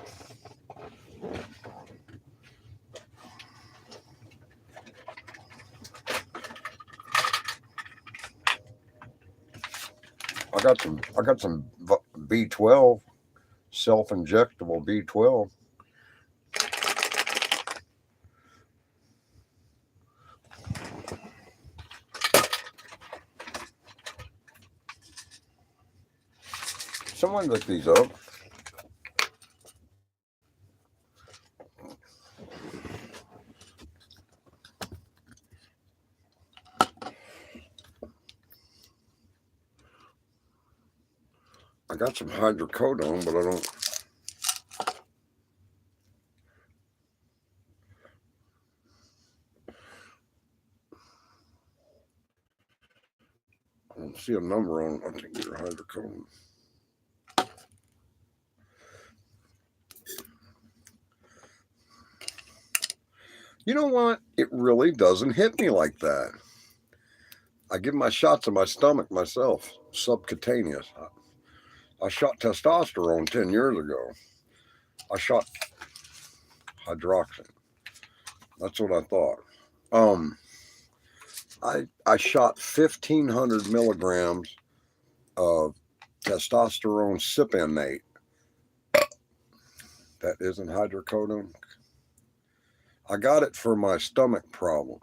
I got some B12, self-injectable B12. Someone look these up. I got some hydrocodone, but I don't see a number on. I think they're hydrocodone. You know what? It really doesn't hit me like that. I give my shots in my stomach myself, subcutaneous. I shot testosterone 10 years ago. I shot hydroxin. That's what I thought. I shot 1,500 milligrams of testosterone cypionate. That isn't hydrocodone. I got it for my stomach problems.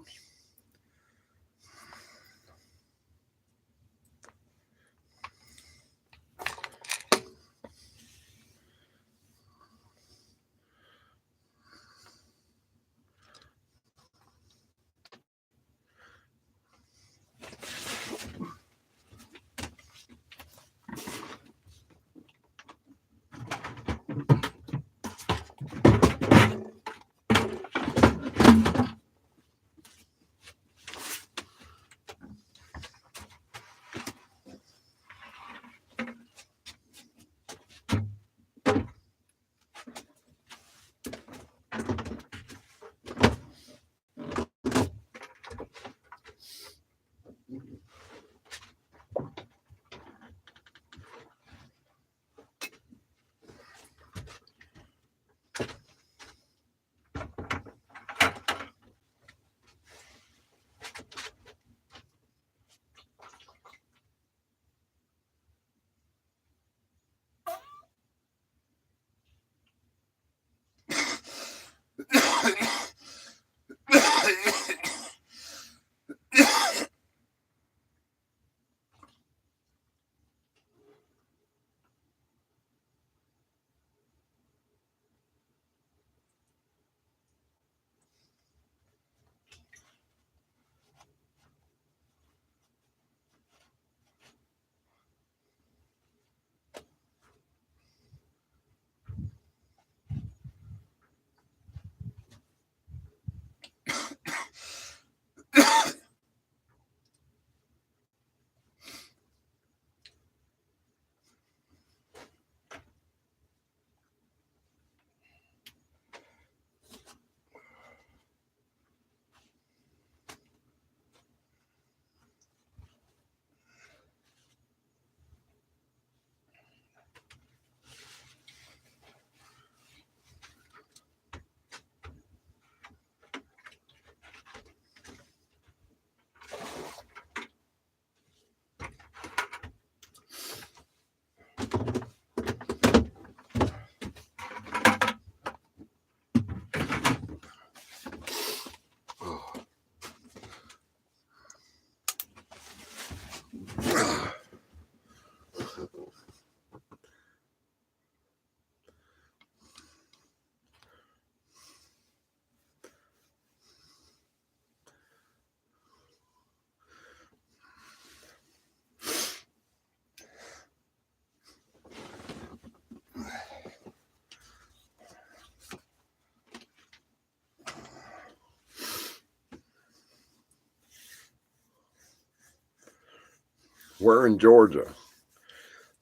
We're in Georgia.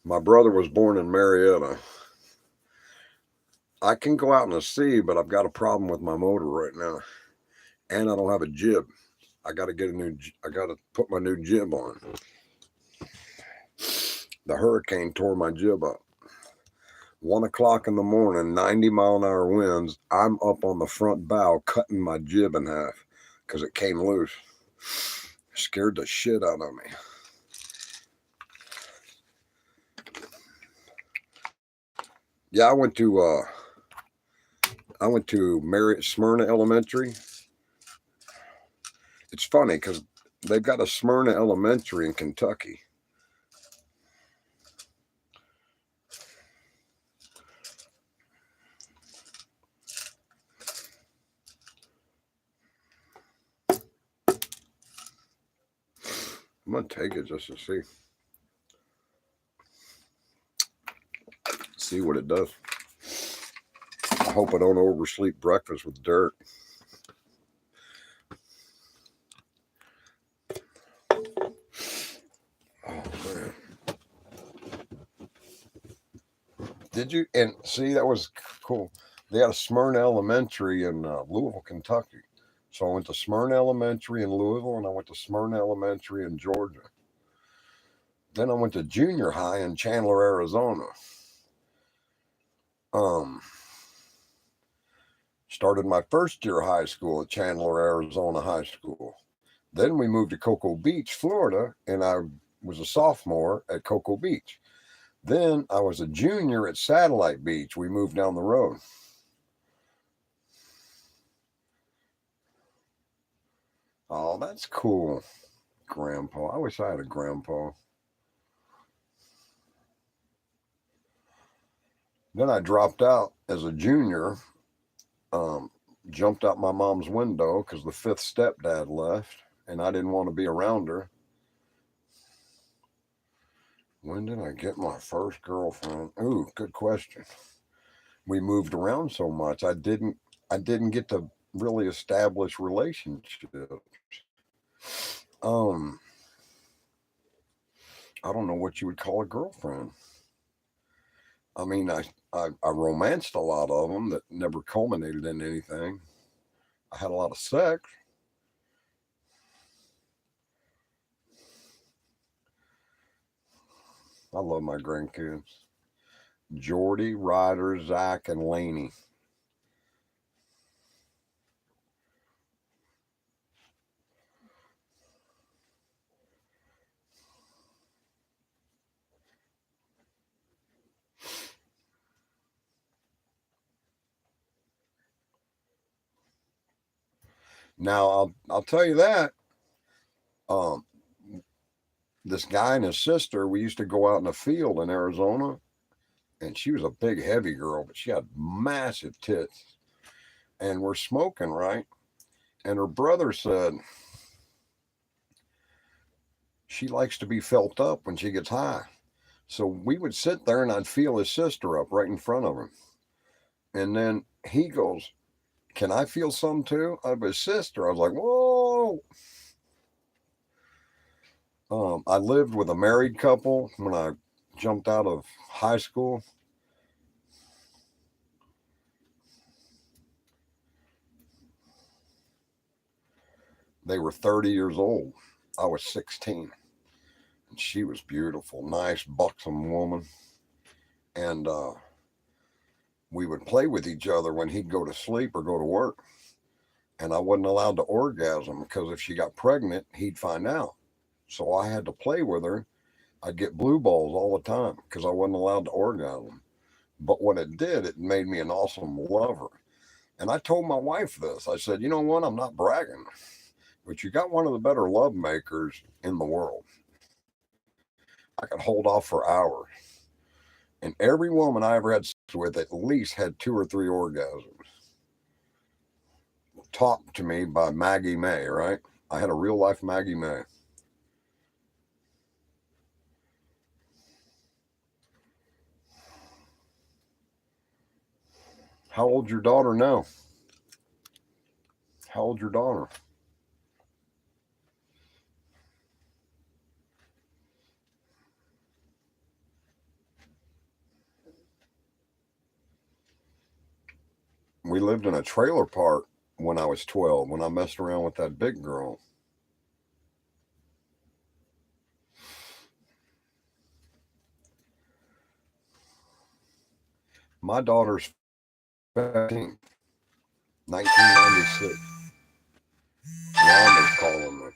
My brother was born in Marietta. I can go out in the sea, but I've got a problem with my motor right now, and I don't have a jib. I got to get a new. I got to put my new jib on. The hurricane tore my jib up. 1 o'clock in the morning, 90-mile-an-hour winds. I'm up on the front bow, cutting my jib in half because it came loose. Scared the shit out of me. Yeah, I went to Smyrna Elementary. It's funny because they've got a Smyrna Elementary in Kentucky. I'm gonna take it just to see what it does. I hope I don't oversleep breakfast with dirt. Oh man. Did you? And see, that was cool. They had a Smyrna Elementary in Louisville, Kentucky. So I went to Smyrna Elementary in Louisville, and I went to Smyrna Elementary in Georgia. Then I went to junior high in Chandler, Arizona. Started my first year of high school at Chandler, Arizona High School. Then we moved to Cocoa Beach, Florida, and I was a sophomore at Cocoa Beach. Then I was a junior at Satellite Beach. We moved down the road. Oh, that's cool, Grandpa. I wish I had a grandpa. Then I dropped out as a junior, jumped out my mom's window because the fifth stepdad left, and I didn't want to be around her. When did I get my first girlfriend? Ooh, good question. We moved around so much, I didn't get to really establish relationships. Um, I don't know what you would call a girlfriend. I mean, I romanced a lot of them that never culminated in anything. I had a lot of sex. I love my grandkids. Jordy, Ryder, Zach, and Laney. Now I'll tell you that um, this guy and his sister, we used to go out in the field in Arizona, and she was a big, heavy girl, but she had massive tits. And we're smoking, right? And her brother said she likes to be felt up when she gets high. So we would sit there and I'd feel his sister up right in front of him. And then he goes, "Can I feel some too?" Of his sister. I was like, "Whoa." I lived with a married couple when I jumped out of high school. They were 30 years old. I was 16. And she was beautiful, nice, buxom woman. And we would play with each other when he'd go to sleep or go to work. And I wasn't allowed to orgasm because if she got pregnant, he'd find out. So I had to play with her. I'd get blue balls all the time because I wasn't allowed to orgasm. But what it did, it made me an awesome lover. And I told my wife this. I said, "You know what? I'm not bragging, but you got one of the better love makers in the world. I could hold off for hours." And every woman I ever had sex with at least had 2 or 3 orgasms. Taught to me by Maggie May, right? I had a real life Maggie May. How old's your daughter now? How old's your daughter? We lived in a trailer park when I was 12, when I messed around with that big girl. My daughter's 15, 1996. Rhonda's calling me.